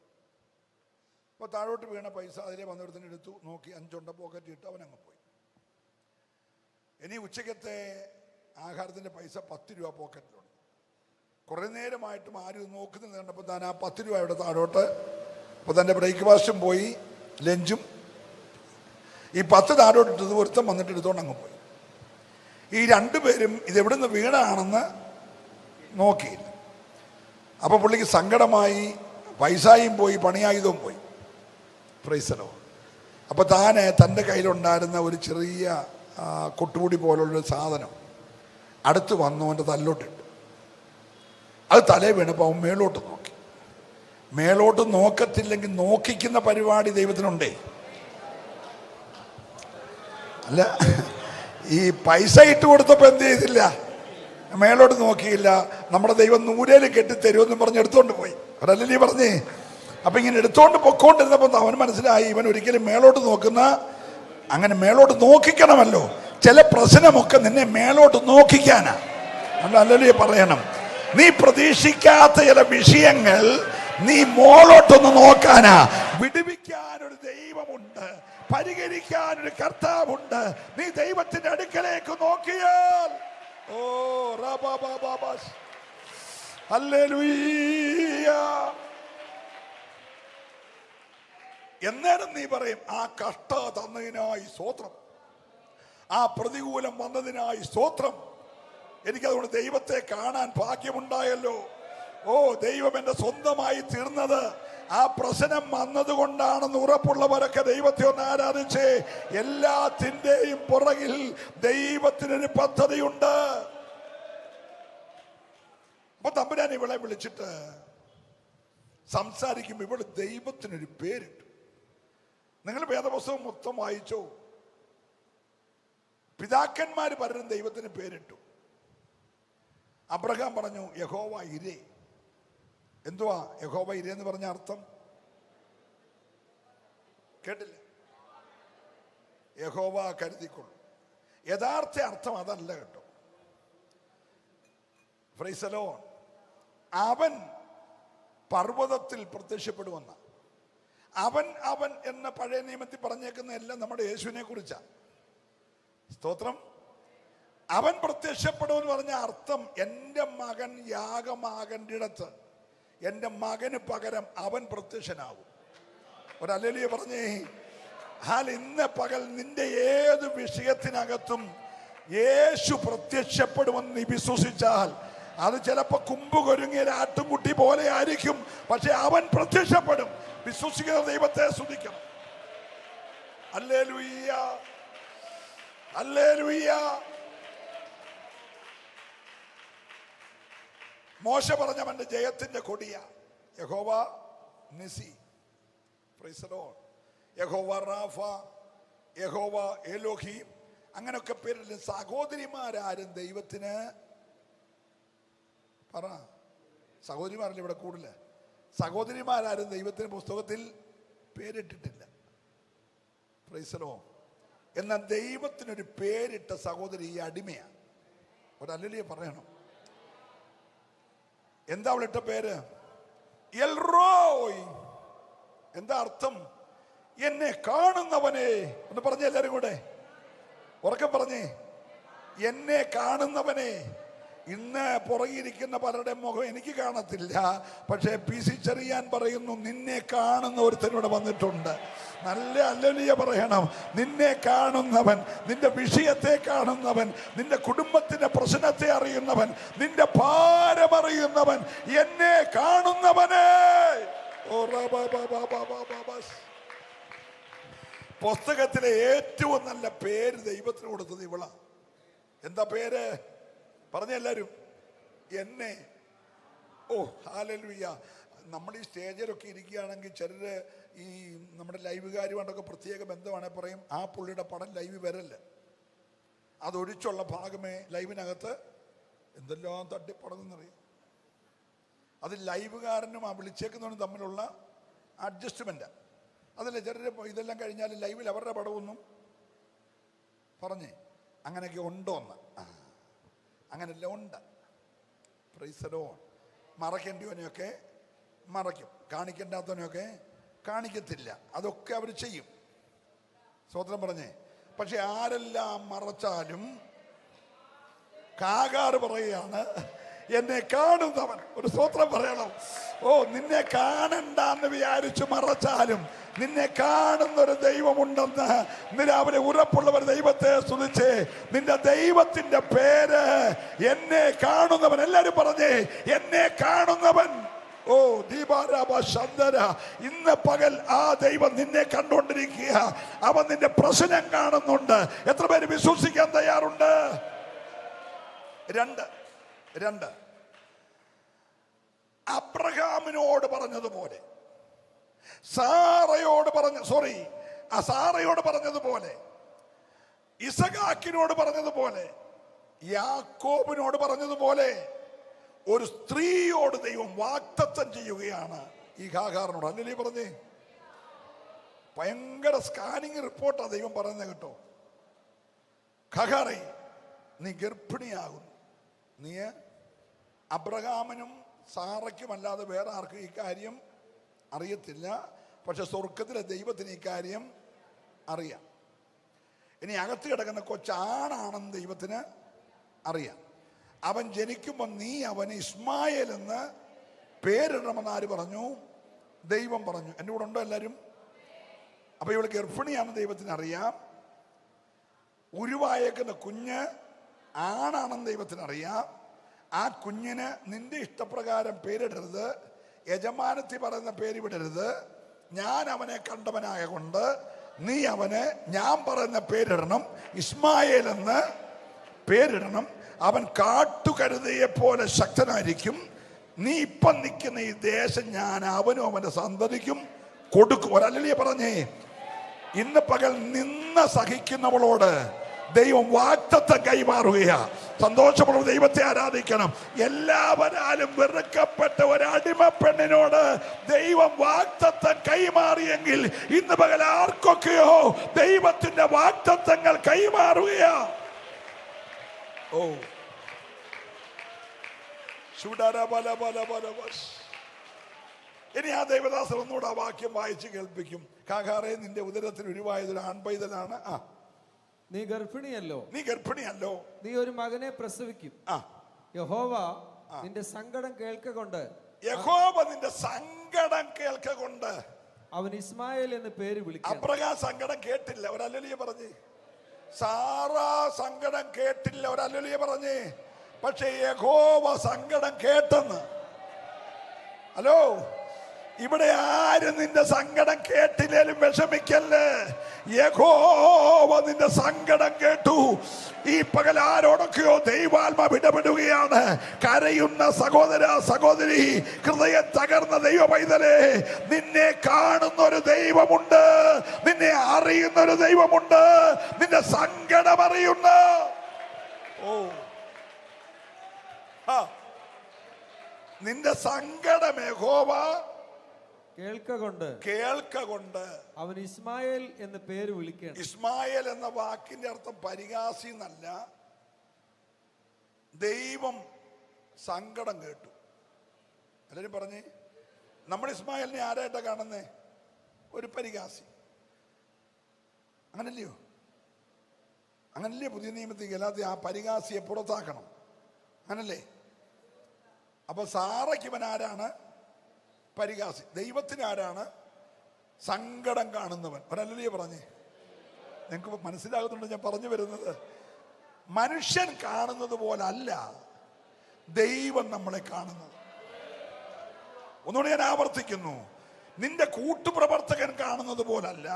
അപ്പോൾ താഴോട്ട് വീണ പൈസ അതിലെ വന്നിടത്തിന് എടുത്തു. നോക്കി 5 ഉണ്ട് പോക്കറ്റ് ഇട്ട് അവനങ്ങ് പോയി. ഇനി ഉച്ചക്കത്തെ ആഹാരത്തിൻ്റെ പൈസ 10 രൂപ പോക്കറ്റിലുണ്ട്. കുറേ നേരമായിട്ടും ആരും നോക്കുന്നത് കണ്ടപ്പോൾ താൻ ആ 10 രൂപ ഇവിടെ താഴോട്ട്. അപ്പോൾ തൻ്റെ ബ്രേക്ക്ഫാസ്റ്റും പോയി, ലഞ്ചും. ഈ 10 താഴോട്ടിട്ടത് ഒരുത്തം വന്നിട്ട് എടുത്തോണ്ട് അങ്ങ് പോയി. ഈ 2 പേരും ഇതെവിടുന്ന് വീണാണെന്ന് നോക്കിയില്ല. അപ്പോൾ പുള്ളിക്ക് സങ്കടമായി. പൈസയും പോയി, പണിയായുധവും പോയി. Price the Lord. അപ്പോൾ താൻ തൻ്റെ കയ്യിലുണ്ടായിരുന്ന ഒരു ചെറിയ കൊട്ടുകൂടി പോലുള്ളൊരു സാധനം അടുത്ത് വന്നു അവൻ്റെ തല്ലോട്ടിട്ട്. അത് തലേ വീണപ്പോൾ അവൻ മേലോട്ട് നോക്കി. മേലോട്ട് നോക്കത്തില്ലെങ്കിൽ നോക്കിക്കുന്ന പരിപാടി ദൈവത്തിനുണ്ടേ. അല്ല, ഈ പൈസ ഇട്ട് കൊടുത്തപ്പോൾ എന്ത് ചെയ്തില്ല? മേലോട്ട് നോക്കിയില്ല. നമ്മുടെ ദൈവം നൂരേലും കെട്ടിത്തരുമെന്ന് പറഞ്ഞ് എടുത്തോണ്ട് പോയി. അവരല്ലേ നീ പറഞ്ഞേ? അപ്പം ഇങ്ങനെ എടുത്തോണ്ട് പൊക്കോണ്ടിരുന്നപ്പോൾ അവന് മനസ്സിലായി ഇവൻ ഒരിക്കലും മേലോട്ട് അങ്ങനെ മേലോട്ട് നോക്കിക്കണമല്ലോ. ചില പ്രശ്നമൊക്കെ നിന്നെ മേലോട്ട് നോക്കിക്കാനാ. അല്ലല്ലേ പറയണം. നീ പ്രതീക്ഷിക്കാത്ത ചില വിഷയങ്ങൾ നീ മോളോട്ടൊന്ന് നോക്കാനാ. വിടുവിക്കാനൊരു ദൈവമുണ്ട്, പരിഹരിക്കാനൊരു കർത്താവുണ്ട്. നീ ദൈവത്തിന്റെ അടുക്കലേക്ക് നോക്കിയാൽ ഓ റബബബബസ് ഹല്ലേലൂയ. എന്നേരം നീ പറയും, ആ കഷ്ട തന്നതിനായി സ്തോത്രം, ആ പ്രതികൂലം വന്നതിനായി സ്തോത്രം. എനിക്കതുകൊണ്ട് ദൈവത്തെ കാണാൻ ഭാഗ്യമുണ്ടായല്ലോ. ഓ, ദൈവം എന്റെ സ്വന്തമായി തീർന്നത് ആ പ്രശ്നം വന്നതുകൊണ്ടാണെന്ന് ഉറപ്പുള്ളവരൊക്കെ ദൈവത്തെ ഒന്ന് ആരാധിച്ചേ. എല്ലാത്തിൻ്റെയും പുറകിൽ ദൈവത്തിനൊരു പദ്ധതിയുണ്ട്. അപ്പൊ തമ്പുരാൻ ഇവളെ വിളിച്ചിട്ട് സംസാരിക്കുമ്പോൾ ഇവള് ദൈവത്തിനൊരു പേരിട്ടു. നിങ്ങൾ വേദപുസ്തകം മൊത്തം വായിച്ചോ? പിതാക്കന്മാര് പലരും ദൈവത്തിന് പേരിട്ടു. അബ്രഹാം പറഞ്ഞു യഹോവ ഇരേ. എന്തുവാ യഹോവ ഇരേ എന്ന് പറഞ്ഞ അർത്ഥം? കേട്ടില്ല? യഹോവ കരുതിക്കൊള്ളു. യഥാർത്ഥ അർത്ഥം അതല്ല കേട്ടോ. Price the lord. അവൻ പർവ്വതത്തിൽ പ്രത്യക്ഷപ്പെടുമെന്ന അവൻ എന്ന പഴയ നിയമത്തിൽ പറഞ്ഞേക്കുന്ന എല്ലാം നമ്മുടെ യേശുവിനെ കുറിച്ചാണ്. സ്തോത്രം. അവൻ പ്രത്യക്ഷപ്പെടുമെന്ന് പറഞ്ഞ അർത്ഥം എൻ്റെ മകൻ യാഗമാകേണ്ടിടത്ത് എൻ്റെ മകന് പകരം അവൻ പ്രത്യക്ഷനാകും. ഒരു ഹല്ലേലൂയ പറഞ്ഞേ. ഇന്ന് പകൽ നിന്റെ ഏത് വിഷയത്തിനകത്തും യേശു പ്രത്യക്ഷപ്പെടുമെന്ന് നീ വിശ്വസിച്ചാൽ, അത് ചിലപ്പോ കുമ്പുകൊരുങ്ങിയ ആട്ടുംകുട്ടി പോലെ ആയിരിക്കും, പക്ഷെ അവൻ പ്രത്യക്ഷപ്പെടും. വിശ്വസിക്കുന്ന ദൈവത്തെ സ്തുതിക്കണം. Hallelujah, hallelujah. മോശ പറഞ്ഞവന്റെ ജയത്തിന്റെ കൊടിയ യഹോവ നിസി, പ്രൈസ് ദി ലോർഡ്, യഹോവ റാഫ, യഹോവ എലോഹീം, അങ്ങനെയൊക്കെ പേരിൽ സഹോദരിമാരാരും ദൈവത്തിന് പറ. സഹോദരിമാരല്ലേ ഇവിടെ കൂടുതൽ? സഹോദരിമാരാരും ദൈവത്തിന് പുസ്തകത്തിൽ പേരിട്ടിട്ടില്ല. Price the Lord. എന്നാൽ ദൈവത്തിനൊരു പേരിട്ട സഹോദരി ഈ അടിമയാണ്. ഒരു ഹല്ലേലൂയ പറയണം. എന്താ അവളിട്ട പേര്? എൽറോയ്. എന്താ അർത്ഥം? എന്നെ കാണുന്നവനെ. ഒന്ന് പറഞ്ഞേ എല്ലാവരും കൂടെ, ഉറക്കം പറഞ്ഞേ, എന്നെ കാണുന്നവനെ. ഇന്ന് പുറകിരിക്കുന്ന പലരുടെ മുഖം എനിക്ക് കാണത്തില്ല, പക്ഷേ പി സി ചെറിയാൻ പറയുന്നു, നിന്നെ കാണുന്ന ഒരുത്തനോട് വന്നിട്ടുണ്ട്. നല്ല ഹല്ലേലൂയ പറയണം. നിന്നെ കാണുന്നവൻ, നിന്റെ വിഷയത്തെ കാണുന്നവൻ, നിന്റെ കുടുംബത്തിന്റെ പ്രശ്നത്തെ അറിയുന്നവൻ, നിന്റെ ഭാരം അറിയുന്നവൻ, എന്നെ കാണുന്നവനെ. പുസ്തകത്തിലെ ഏറ്റവും നല്ല പേര് ദൈവത്തിന് കൊടുത്തത് ഇവളാ. എന്താ പേര്? പറഞ്ഞ എല്ലാവരും, എന്നെ. ഓ ഹല്ലേലൂയ. നമ്മൾ ഈ സ്റ്റേജിലൊക്കെ ഇരിക്കുകയാണെങ്കിൽ ചിലര് ഈ നമ്മുടെ ലൈവുകാരുമായിട്ടൊക്കെ പ്രത്യേക ബന്ധമാണെ പറയും, ആ പുള്ളിയുടെ പടം ലൈവ് വരല്ല, അതൊഴിച്ചുള്ള ഭാഗമേ ലൈവിനകത്ത് എന്തെല്ലാം തട്ടിപ്പടങ്ങുന്നറിയാം. അത് ലൈവുകാരനും ആ വിളിച്ചേക്കുന്നവനും തമ്മിലുള്ള അഡ്ജസ്റ്റ്മെന്റ്. അതല്ലേ ചിലര് ഇതെല്ലാം കഴിഞ്ഞാൽ ലൈവിൽ അവരുടെ പടമൊന്നും പറഞ്ഞേ അങ്ങനെയൊക്കെ ഉണ്ടോന്ന്. അങ്ങനെല്ലാം ഉണ്ട്. Praise the lord. മറക്കേണ്ടവനെയൊക്കെ മറയ്ക്കും, കാണിക്കേണ്ടാത്തവനെയൊക്കെ കാണിക്കത്തില്ല. അതൊക്കെ അവർ ചെയ്യും. സ്തോത്രം പറഞ്ഞേ. പക്ഷെ ആരെല്ലാം മറച്ചാലും കാകാറ് പറയുകയാണ്, എന്നെ കാണുന്നവൻ. ഒരു സ്തോത്രം പറയണം. ഓ, നിന്നെ കാണണ്ടെന്ന് വിചാരിച്ചു മറച്ചാലും നിന്നെ കാണുന്നൊരു ദൈവമുണ്ടെന്ന് ഇന്ന് രാവിലെ ഉറപ്പുള്ളവർ ദൈവത്തെ സ്തുതിച്ചേ. നിന്റെ ദൈവത്തിന്റെ പേര് എന്നെ കാണുന്നവൻ. എല്ലാരും പറഞ്ഞേ, എന്നെ കാണുന്നവൻ. ഓ ദീപാരാബ ശന്തര. ഇന്ന് പകൽ ആ ദൈവം നിന്നെ കണ്ടുകൊണ്ടിരിക്കുക. അവൻ നിന്റെ പ്രശ്നം കാണുന്നുണ്ട്. എത്ര പേര് വിശ്വസിക്കാൻ തയ്യാറുണ്ട്? രണ്ട് അബ്രഹാമിനോട് പറഞ്ഞതുപോലെ, സാറയോട് പറഞ്ഞതുപോലെ, ഇസഹാക്കിനോട് പറഞ്ഞതുപോലെ, യാക്കോബിനോട് പറഞ്ഞതുപോലെ ഒരു സ്ത്രീയോട് ദൈവം വാഗ്ദത്തം ചെയ്യുകയാണ് ഈ ഹാഗാറിനോട്. അല്ലേ പറഞ്ഞേ? ഭയങ്കര സ്കാനിങ് റിപ്പോർട്ടാണ് ദൈവം പറയുന്നത് കേട്ടോ. ഹാഗാറേ, നീ ഗർഭിണിയാകുന്നു. നീ അബ്രഹാമിനും സാറയ്ക്കും അല്ലാതെ വേറെ ആർക്കും ഈ കാര്യം അറിയത്തില്ല. പക്ഷെ സ്വർഗത്തിലെ ദൈവത്തിന് ഈ കാര്യം അറിയാം. ഇനി അകത്ത് കിടക്കുന്ന കൊച്ചാണാണെന്ന് ദൈവത്തിന് അറിയാം. അവൻ ജനിക്കുമ്പോൾ നീ അവന് ഇസ്മായേൽ എന്ന് പേരിടണമെന്ന് ആര് പറഞ്ഞു? ദൈവം പറഞ്ഞു. എൻ്റെ കൂടെ ഉണ്ടോ എല്ലാവരും? അപ്പൊ ഇവള് ഗർഭിണിയാണെന്ന് ദൈവത്തിന് അറിയാം. ഉരുവായേക്കുന്ന കുഞ്ഞ് ആണാണെന്ന് ദൈവത്തിന് അറിയാം. ആ കുഞ്ഞിന് നിന്റെ ഇഷ്ടപ്രകാരം പേരിടരുത്, യജമാനത്തി പറയുന്ന പേര് വിടരുത്. ഞാൻ അവനെ കണ്ടവനായ കൊണ്ട് നീ അവന് ഞാൻ പറയുന്ന പേരിടണം, ഇസ്മായേൽ എന്ന് പേരിടണം. അവൻ കാട്ടുകഴുതയെ പോലെ ശക്തനായിരിക്കും. നീ ഇപ്പം നിൽക്കുന്ന ഈ ദേശം ഞാൻ അവനും അവന്റെ സന്തതിക്കും കൊടുക്കും. ഒരല്ലേ പറഞ്ഞേ, ഇന്ന് പകൽ നിന്ന് സഹിക്കുന്നവളോട് ദൈവം വാഗ്ദത്തം കൈമാറുകയാ. സന്തോഷമുള്ള ദൈവത്തെ ആരാധിക്കണം. എല്ലാവരാലും വെറുക്കപ്പെട്ട ഒരടിമ പെണ്ണിനോട് ദൈവം വാഗ്ദത്തം കൈമാറിയെങ്കിൽ ഇന്ന് പകൽ ആർക്കൊക്കെയോ ദൈവത്തിന്റെ വാഗ്ദത്തങ്ങൾ കൈമാറുകയാ. ഓ ഇനി ആ ദൈവദാസൻ ഒന്നുകൂടെ ആ വാക്യം വായിച്ച് കേൾപ്പിക്കും. കാകാറെ, നിന്റെ ഉദരത്തിൽ ഉരുവായതൊരു ആൺപൈതലാണ്. നീ ഗർഭിണിയല്ലോ, നീ ഒരു മകനെ പ്രസവിക്കും. യഹോവ നിന്റെ സങ്കടം കേൾക്കൊണ്ട് അവൻ ഇസ്മായേൽ എന്ന് പേര് വിളിക്കണം. അബ്രഹാം സങ്കടം കേട്ടില്ല, ഒരല്ലേലൂയ പറഞ്ഞേ. സാറ സങ്കടം കേട്ടില്ല, ഒരല്ലേലൂയ പറഞ്ഞേ. പക്ഷെ യഹോവ സങ്കടം കേട്ടെന്ന്. ഹലോ, ഇവിടെ ആരും നിന്റെ സങ്കടം കേട്ടില്ലേലും വിഷമിക്കല്ലേ. യഹോവ നിന്റെ സങ്കടം കേട്ടു. ഈ പകൽ ആരോടൊക്കെയോ ദൈവാത്മാവ് ഇടപെടുകയാണ്. കരയുന്ന സഹോദര സഹോദരി, ഹൃദയം തകർന്ന ദൈവ പൈതലേ, നിന്നെ കാണുന്ന ഒരു ദൈവമുണ്ട്, നിന്നെ അറിയുന്ന ഒരു ദൈവമുണ്ട്, നിന്റെ സങ്കടം അറിയുന്ന. ഓ, നിന്റെ സങ്കടം യഹോവ കേൾക്കൊണ്ട് അവൻ ഇസ്മായേൽ എന്ന് പേര് വിളിക്കണം. ഇസ്മായേൽ എന്ന വാക്കിന്റെ അർത്ഥം പരിഹാസി എന്നല്ല. ദൈവം സങ്കടം കേട്ടു. എല്ലാവരും പറഞ്ഞേ, നമ്മൾ ഇസ്മായേലിനെ ആരായിട്ടാ കാണുന്നേ? ഒരു പരിഹാസി. അങ്ങനല്ലയോ? അങ്ങനല്ലേ പുതിയ നിയമത്തിൽ ഗലാത്യ ആ പരിഹാസിയെ പുറത്താക്കണം, അങ്ങനല്ലേ? അപ്പൊ സാറയ്ക്ക് ഇവൻ ആരാണ്? പരിഹാസി. ദൈവത്തിന് ആരാണ്? സങ്കടം കാണുന്നവൻ. ഒരല്ലേ പറഞ്ഞേ? നിങ്ങൾക്ക് മനസ്സിലാകുന്നുണ്ട് ഞാൻ പറഞ്ഞു വരുന്നത്? മനുഷ്യൻ കാണുന്നത് പോലല്ല ദൈവം നമ്മളെ കാണുന്നത്. ഒന്നുകൂടെ ഞാൻ ആവർത്തിക്കുന്നു, നിന്റെ കൂട്ടുപ്രവർത്തകൻ കാണുന്നത് പോലല്ല,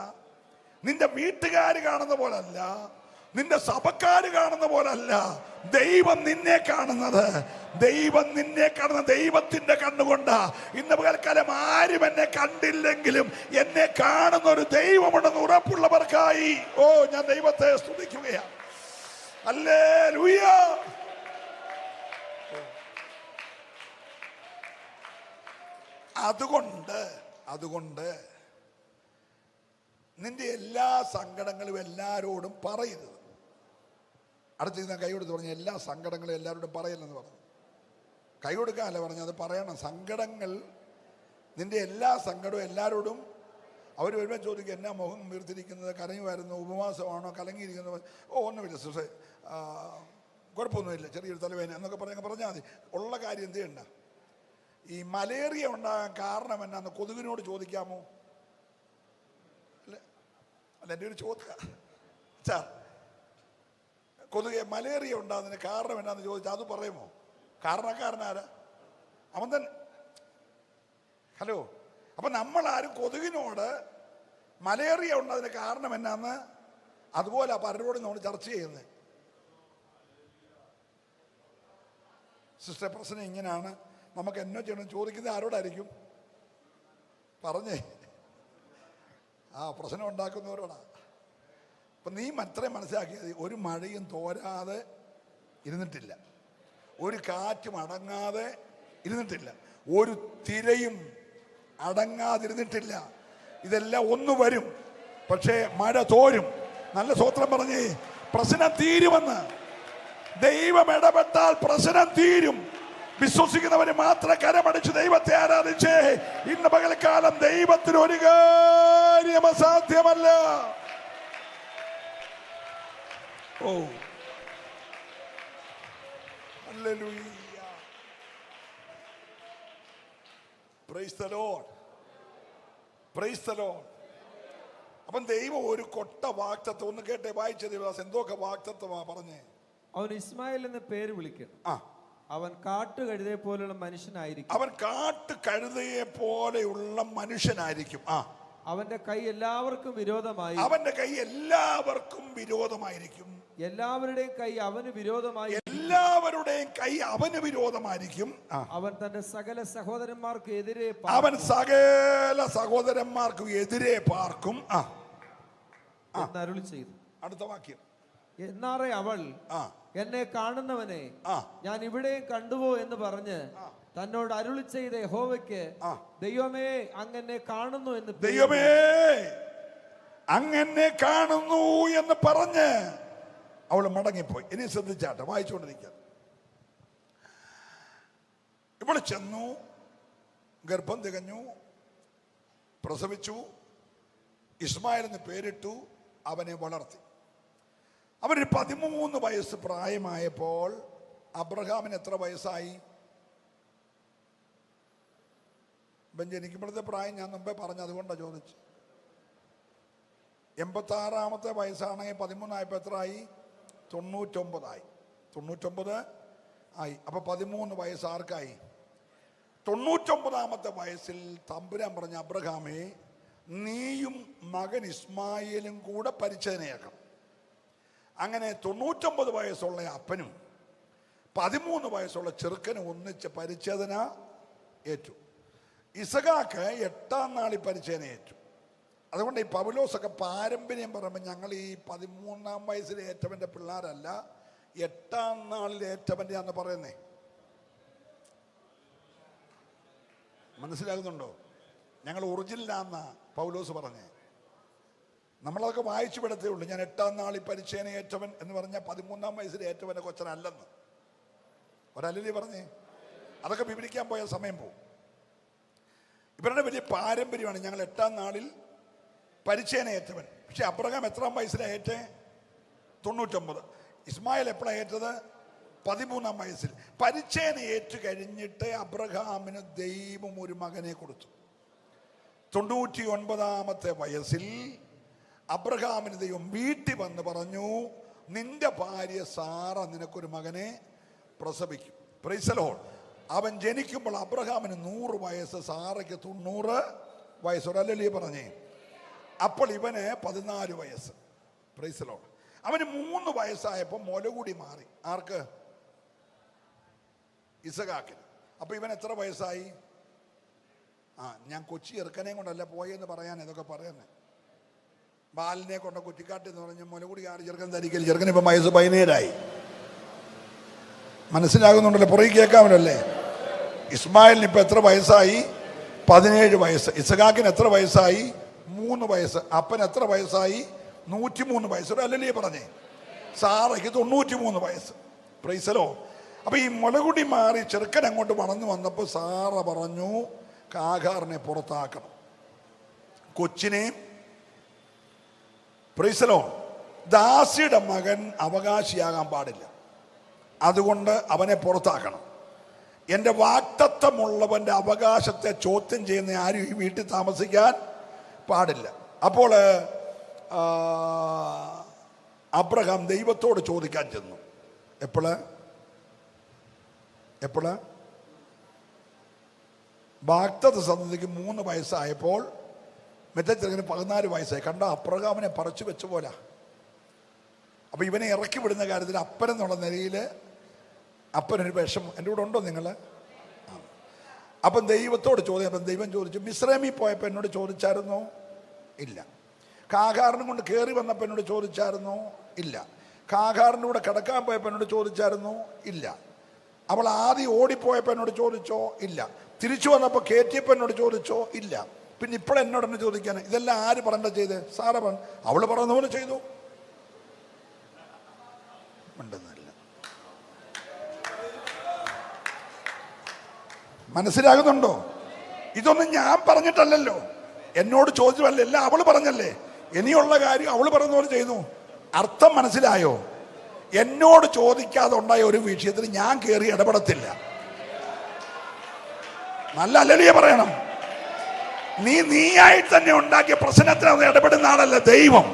നിന്റെ വീട്ടുകാർ കാണുന്ന പോലല്ല, നിന്റെ സഭക്കാര് കാണുന്ന പോലല്ല ദൈവം നിന്നെ കാണുന്നത്. ദൈവം നിന്നെ കാണുന്ന ദൈവത്തിന്റെ കണ്ണുകൊണ്ടാ. ഇന്ന് പകൽക്കാലം ആരും എന്നെ കണ്ടില്ലെങ്കിലും എന്നെ കാണുന്ന ഒരു ദൈവമുണ്ടെന്ന് ഉറപ്പുള്ളവർക്കായി ഞാൻ ദൈവത്തെ സ്തുതിക്കുകയാണ്. ഹല്ലേലൂയ. അതുകൊണ്ട് നിന്റെ എല്ലാ സങ്കടങ്ങളും എല്ലാരോടും പറയരുത്. അടുത്ത് കൈ കൊടുത്ത് പറഞ്ഞു, എല്ലാ സങ്കടങ്ങളും എല്ലാവരോടും പറയില്ലെന്ന് പറഞ്ഞു. കൈ കൊടുക്കാനല്ല പറഞ്ഞു, അത് പറയണം. സങ്കടങ്ങൾ, നിന്റെ എല്ലാ സങ്കടവും എല്ലാവരോടും. അവർ വരുമ്പോൾ ചോദിക്കുക, എന്നാ മുഖം വീർത്തിരിക്കുന്നത്, കരയുമായിരുന്നു, ഉപവാസമാണോ, കലങ്ങിയിരിക്കുന്നത്? ഒന്നുമില്ല സിസ്റ്ററെ, കുഴപ്പമൊന്നുമില്ല, ചെറിയൊരു തലവേദന എന്നൊക്കെ പറഞ്ഞാൽ മതി. ഉള്ള കാര്യം എന്ത് ചെയ്യണ്ട. ഈ മലേറിയ ഉണ്ടാകാൻ കാരണം എന്നാന്ന് കൊതുകിനോട് ചോദിക്കാമോ? അല്ല, എൻ്റെ ഒരു ചോദ്യം, കൊതുക് മലേറിയ ഉണ്ടാകുന്നതിന് കാരണം എന്നാന്ന് ചോദിച്ചാൽ അത് പറയുമോ? കാരണക്കാരനാരാ? അവൻ തന്നെ. ഹലോ, അപ്പൊ നമ്മളാരും കൊതുകിനോട് മലേറിയ ഉണ്ടാകുന്നതിന് കാരണം എന്നാന്ന് അതുപോലെ പലരോടും നമ്മൾ ചർച്ച ചെയ്യുന്നത്. സിസ്റ്റർ, പ്രശ്നം ഇങ്ങനെയാണ്, നമുക്ക് എന്നോ ചെയ്യണം ചോദിക്കുന്നത് ആരോടായിരിക്കും? പറഞ്ഞേ, പ്രശ്നം ഉണ്ടാക്കുന്നവരോടാ. അപ്പം നീ അത്രയും മനസ്സിലാക്കിയത്, ഒരു മഴയും തോരാതെ ഇരുന്നിട്ടില്ല, ഒരു കാറ്റും അടങ്ങാതെ ഇരുന്നിട്ടില്ല, ഒരു തിരയും അടങ്ങാതിരുന്നിട്ടില്ല. ഇതെല്ലാം ഒന്ന് വരും, പക്ഷേ മഴ തോരും. നല്ല സ്തോത്രം പറഞ്ഞേ. പ്രശ്നം തീരുമെന്ന് ദൈവം ഇടപെട്ടാൽ പ്രശ്നം തീരും. വിശ്വസിക്കുന്നവര് മാത്രം കരമടിച്ച് ദൈവത്തെ ആരാധിച്ചേ. ഇന്ന് പകൽക്കാലം ദൈവത്തിന് ഒരു കാര്യം അസാധ്യമല്ല. Hallelujah. Praise the lord. Praise the lord. അപ്പം ദൈവം ഒരു കൊട്ട വാഗ്ദത്തം, ഒന്ന് കേട്ടെ, വായിച്ച ദേവദാസ് എന്തൊക്കെ വാഗ്ദത്തമാ പറഞ്ഞേ. അവൻ ഇസ്മായേൽ എന്ന് പേര് വിളിക്കണം. അവൻ കാട്ടുകഴുതയെ പോലെയുള്ള മനുഷ്യനായിരിക്കും. അവൻ കാട്ടുകഴുതയെ പോലെയുള്ള മനുഷ്യനായിരിക്കും. അവന്റെ കൈ എല്ലാവർക്കും വിരോധമായി. അവന്റെ കൈ എല്ലാവർക്കും വിരോധമായിരിക്കും. എല്ലാവരുടെയും കൈ അവന് വിരോധമായി. എല്ലാവരുടെയും കൈ അവന് വിരോധമായിരിക്കും. അവൻ തന്റെ സകല സഹോദരന്മാർക്കും എതിരെ അവൻ സകല സഹോദരന്മാർക്കും എതിരെ പാർക്കും അരുളി ചെയ്തു. അടുത്ത വാക്യം, എന്നാറേ അവൾ എന്നെ കാണുന്നവനെ ഞാൻ ഇവിടെയും കണ്ടുവോ എന്ന് പറഞ്ഞ് തന്നോട് അരുളി ചെയ്ത യഹോവയ്ക്ക്, ദൈവമേ അങ്ങനെ കാണുന്നു എന്ന്, ദൈവമേ അങ്ങനെ കാണുന്നു എന്ന് പറഞ്ഞ് അവള് മടങ്ങിപ്പോയി. ഇനി ശ്രദ്ധിച്ചാട്ടെ, വായിച്ചുകൊണ്ടിരിക്കുക. ഇവള് ചെന്നു, ഗർഭം തികഞ്ഞു, പ്രസവിച്ചു, ഇസ്മായിൽ എന്ന് പേരിട്ടു, അവനെ വളർത്തി. അവന് 13 വയസ്സ് പ്രായമായപ്പോൾ അബ്രഹാമിന് എത്ര വയസ്സായി? ഇവൻ ജനിക്കുമ്പോഴത്തെ പ്രായം ഞാൻ മുമ്പേ പറഞ്ഞു, അതുകൊണ്ടാണ് ചോദിച്ചു. 86-ാമത്തെ വയസ്സാണെങ്കിൽ 13 എത്രയായി? 99 99 ആയി. അപ്പൊ 13 വയസ്സ് ആർക്കായി? 99-ാമത്തെ വയസ്സിൽ തമ്പുരാൻ പറഞ്ഞ, അബ്രഹാമേ, നീയും മകൻ ഇസ്മായേലും കൂടെ പരിച്ഛേദനയാക്കണം. അങ്ങനെ 99 വയസ്സുള്ള അപ്പനും 13 വയസ്സുള്ള ചെറുക്കനും ഒന്നിച്ച് പരിച്ഛേദന ഏറ്റു. ഇസഹാക്ക് 8-ാം നാളിൽ പരിച്ഛേദന ഏറ്റു. അതുകൊണ്ട് ഈ പൗലോസൊക്കെ പാരമ്പര്യം പറയുമ്പോൾ ഞങ്ങൾ ഈ 13-ാം വയസ്സിൽ ഏറ്റവൻ്റെ പിള്ളേരല്ല, 8-ാം നാളിൽ ഏറ്റവൻ്റെ ആണെന്ന് പറയുന്നേ. മനസ്സിലാകുന്നുണ്ടോ? ഞങ്ങൾ ഒറിജിനലാന്നാ പൗലോസ് പറഞ്ഞേ. നമ്മളതൊക്കെ വായിച്ചു വിടത്തേ ഉള്ളൂ. ഞാൻ 8-ാം നാളിൽ പരിച്ഛേദന ഏറ്റവൻ എന്ന് പറഞ്ഞാൽ 13-ാം വയസ്സിൽ ഏറ്റവൻ്റെ കൊച്ചനല്ലെന്ന് ഒരല്ലേ പറഞ്ഞേ. അതൊക്കെ വിവരിക്കാൻ പോയ സമയം പോകും. ഇവരുടെ വലിയ പാരമ്പര്യമാണ് ഞങ്ങൾ 8-ാം നാളിൽ പരിച്ഛേദന ഏറ്റവൻ. പക്ഷെ അബ്രഹാം എത്രാം വയസ്സിലാണ് ഏറ്റേ? 99. ഇസ്മായിൽ എപ്പോഴാണ് ഏറ്റത്? 13-ാം വയസ്സിൽ. പരിച്ഛേദന ഏറ്റു കഴിഞ്ഞിട്ട് അബ്രഹാമിന് ദൈവം ഒരു മകനെ കൊടുത്തു. 99-ാമത്തെ വയസ്സിൽ അബ്രഹാമിന് ദൈവം വീട്ടിൽ വന്ന് പറഞ്ഞു, നിന്റെ ഭാര്യ സാറ നിനക്കൊരു മകനെ പ്രസവിക്കും. Praise the lord. അവൻ ജനിക്കുമ്പോൾ അബ്രഹാമിന് 100 വയസ്സ്, സാറയ്ക്ക് 90 വയസ്സ്. ഒരല്ലേ പറഞ്ഞേ? അപ്പോൾ ഇവന് 14 വയസ്സ്. Price the Lord. അവന് 3 വയസ്സായപ്പോൾ മുല കൂടി മാറി. ആർക്ക്? ഇസഹാക്കിന്. അപ്പൊ ഇവൻ എത്ര വയസ്സായി? ഞാൻ കൊച്ചി ചെറുക്കനെയും കൊണ്ടല്ല പോയെന്ന് പറയാൻ ഇതൊക്കെ പറയുന്നത്. ബാലിനെ കൊണ്ട കുറ്റിക്കാട്ട് എന്ന് പറഞ്ഞ മുലകൂടി ആറ് ചെറുക്കൻ ധരിക്കൽ. ചെറുക്കൻ ഇപ്പം വയസ്സ് 17 മനസ്സിലാകുന്നുണ്ടല്ലോ? പുറകെ കേൾക്കാമല്ലേ? ഇസ്മായിലിന് ഇപ്പം എത്ര വയസ്സായി? 17 വയസ്സ്. ഇസഹാക്കിന് എത്ര വയസ്സായി? 3 വയസ്സ്. അപ്പൻ എത്ര വയസ്സായി? 103 വയസ്സ്. അല്ലല്ലേ പറഞ്ഞേ? സാറയ്ക്ക് 93 വയസ്സ്. പ്രൈസലോ. അപ്പൊ ഈ മുലകുടി മാറി ചെറുക്കൻ അങ്ങോട്ട് വളർന്നു വന്നപ്പോൾ സാറ പറഞ്ഞു, കാഗാറിനെ പുറത്താക്കണം, കൊച്ചിനെയും. പ്രൈസലോ. ദാസിയുടെ മകൻ അവകാശിയാകാൻ പാടില്ല, അതുകൊണ്ട് അവനെ പുറത്താക്കണം. എൻ്റെ വാഗ്ദത്തമുള്ളവൻ്റെ അവകാശത്തെ ചോദ്യം ചെയ്യുന്ന ആരും ഈ വീട്ടിൽ താമസിക്കാൻ പാടില്ല. അപ്പോൾ അബ്രഹാം ദൈവത്തോട് ചോദിക്കാൻ ചെന്നു. എപ്പോഴ് വാഗ്ദത്ത സന്തതിക്ക് 3 വയസ്സായപ്പോൾ മറ്റേ ചെറുക്കന് 14 വയസ്സായി. കണ്ട, അബ്രഹാമിനെ പറിച്ചു വെച്ച പോലെ. അപ്പൊ ഇവനെ ഇറക്കി വിടുന്ന കാര്യത്തിൽ അപ്പനെന്നുള്ള നിലയിൽ അപ്പനൊരു വിഷമം. എൻ്റെ കൂടെ ഉണ്ടോ നിങ്ങൾ? അപ്പം ദൈവത്തോട് ചോദിക്കും. അപ്പം ദൈവം ചോദിച്ചു, മിസ്രൈമിൽ പോയപ്പോൾ എന്നോട് ചോദിച്ചായിരുന്നോ? ഇല്ല. കാഗാറിനും കൊണ്ട് കയറി വന്നപ്പോൾ എന്നോട് ചോദിച്ചായിരുന്നോ? ഇല്ല. കാഗാറിൻ്റെ കൂടെ കിടക്കാൻ പോയപ്പോൾ എന്നോട് ചോദിച്ചായിരുന്നോ? ഇല്ല. അവൾ ആദ്യം ഓടിപ്പോയപ്പോൾ എന്നോട് ചോദിച്ചോ? ഇല്ല. തിരിച്ചു വന്നപ്പോൾ കയറ്റിയപ്പോൾ എന്നോട് ചോദിച്ചോ? ഇല്ല. പിന്നെ ഇപ്പോഴെന്നോട് എന്നെ ചോദിക്കാൻ ഇതെല്ലാം ആര് പറഞ്ഞ ചെയ്ത്? സാറ പറഞ്ഞു. അവള് പറയുന്ന പോലെ ചെയ്തു. ഉണ്ടെന്നല്ല. മനസ്സിലാകുന്നുണ്ടോ? ഇതൊന്നും ഞാൻ പറഞ്ഞിട്ടല്ലല്ലോ, എന്നോട് ചോദിച്ചല്ല, എല്ലാം അവള് പറഞ്ഞല്ലേ. ഇനിയുള്ള കാര്യം അവള് പറയുന്ന പോലെ ചെയ്തു. അർത്ഥം മനസ്സിലായോ? എന്നോട് ചോദിക്കാതെ ഉണ്ടായ ഒരു വിഷയത്തിൽ ഞാൻ കയറി ഇടപെടത്തില്ല. നല്ല അല്ലല്ലേ പറയണം. നീയായിട്ട് തന്നെ ഉണ്ടാക്കിയ പ്രശ്നത്തിനകത്ത് ഇടപെടുന്ന ആളല്ല ദൈവം.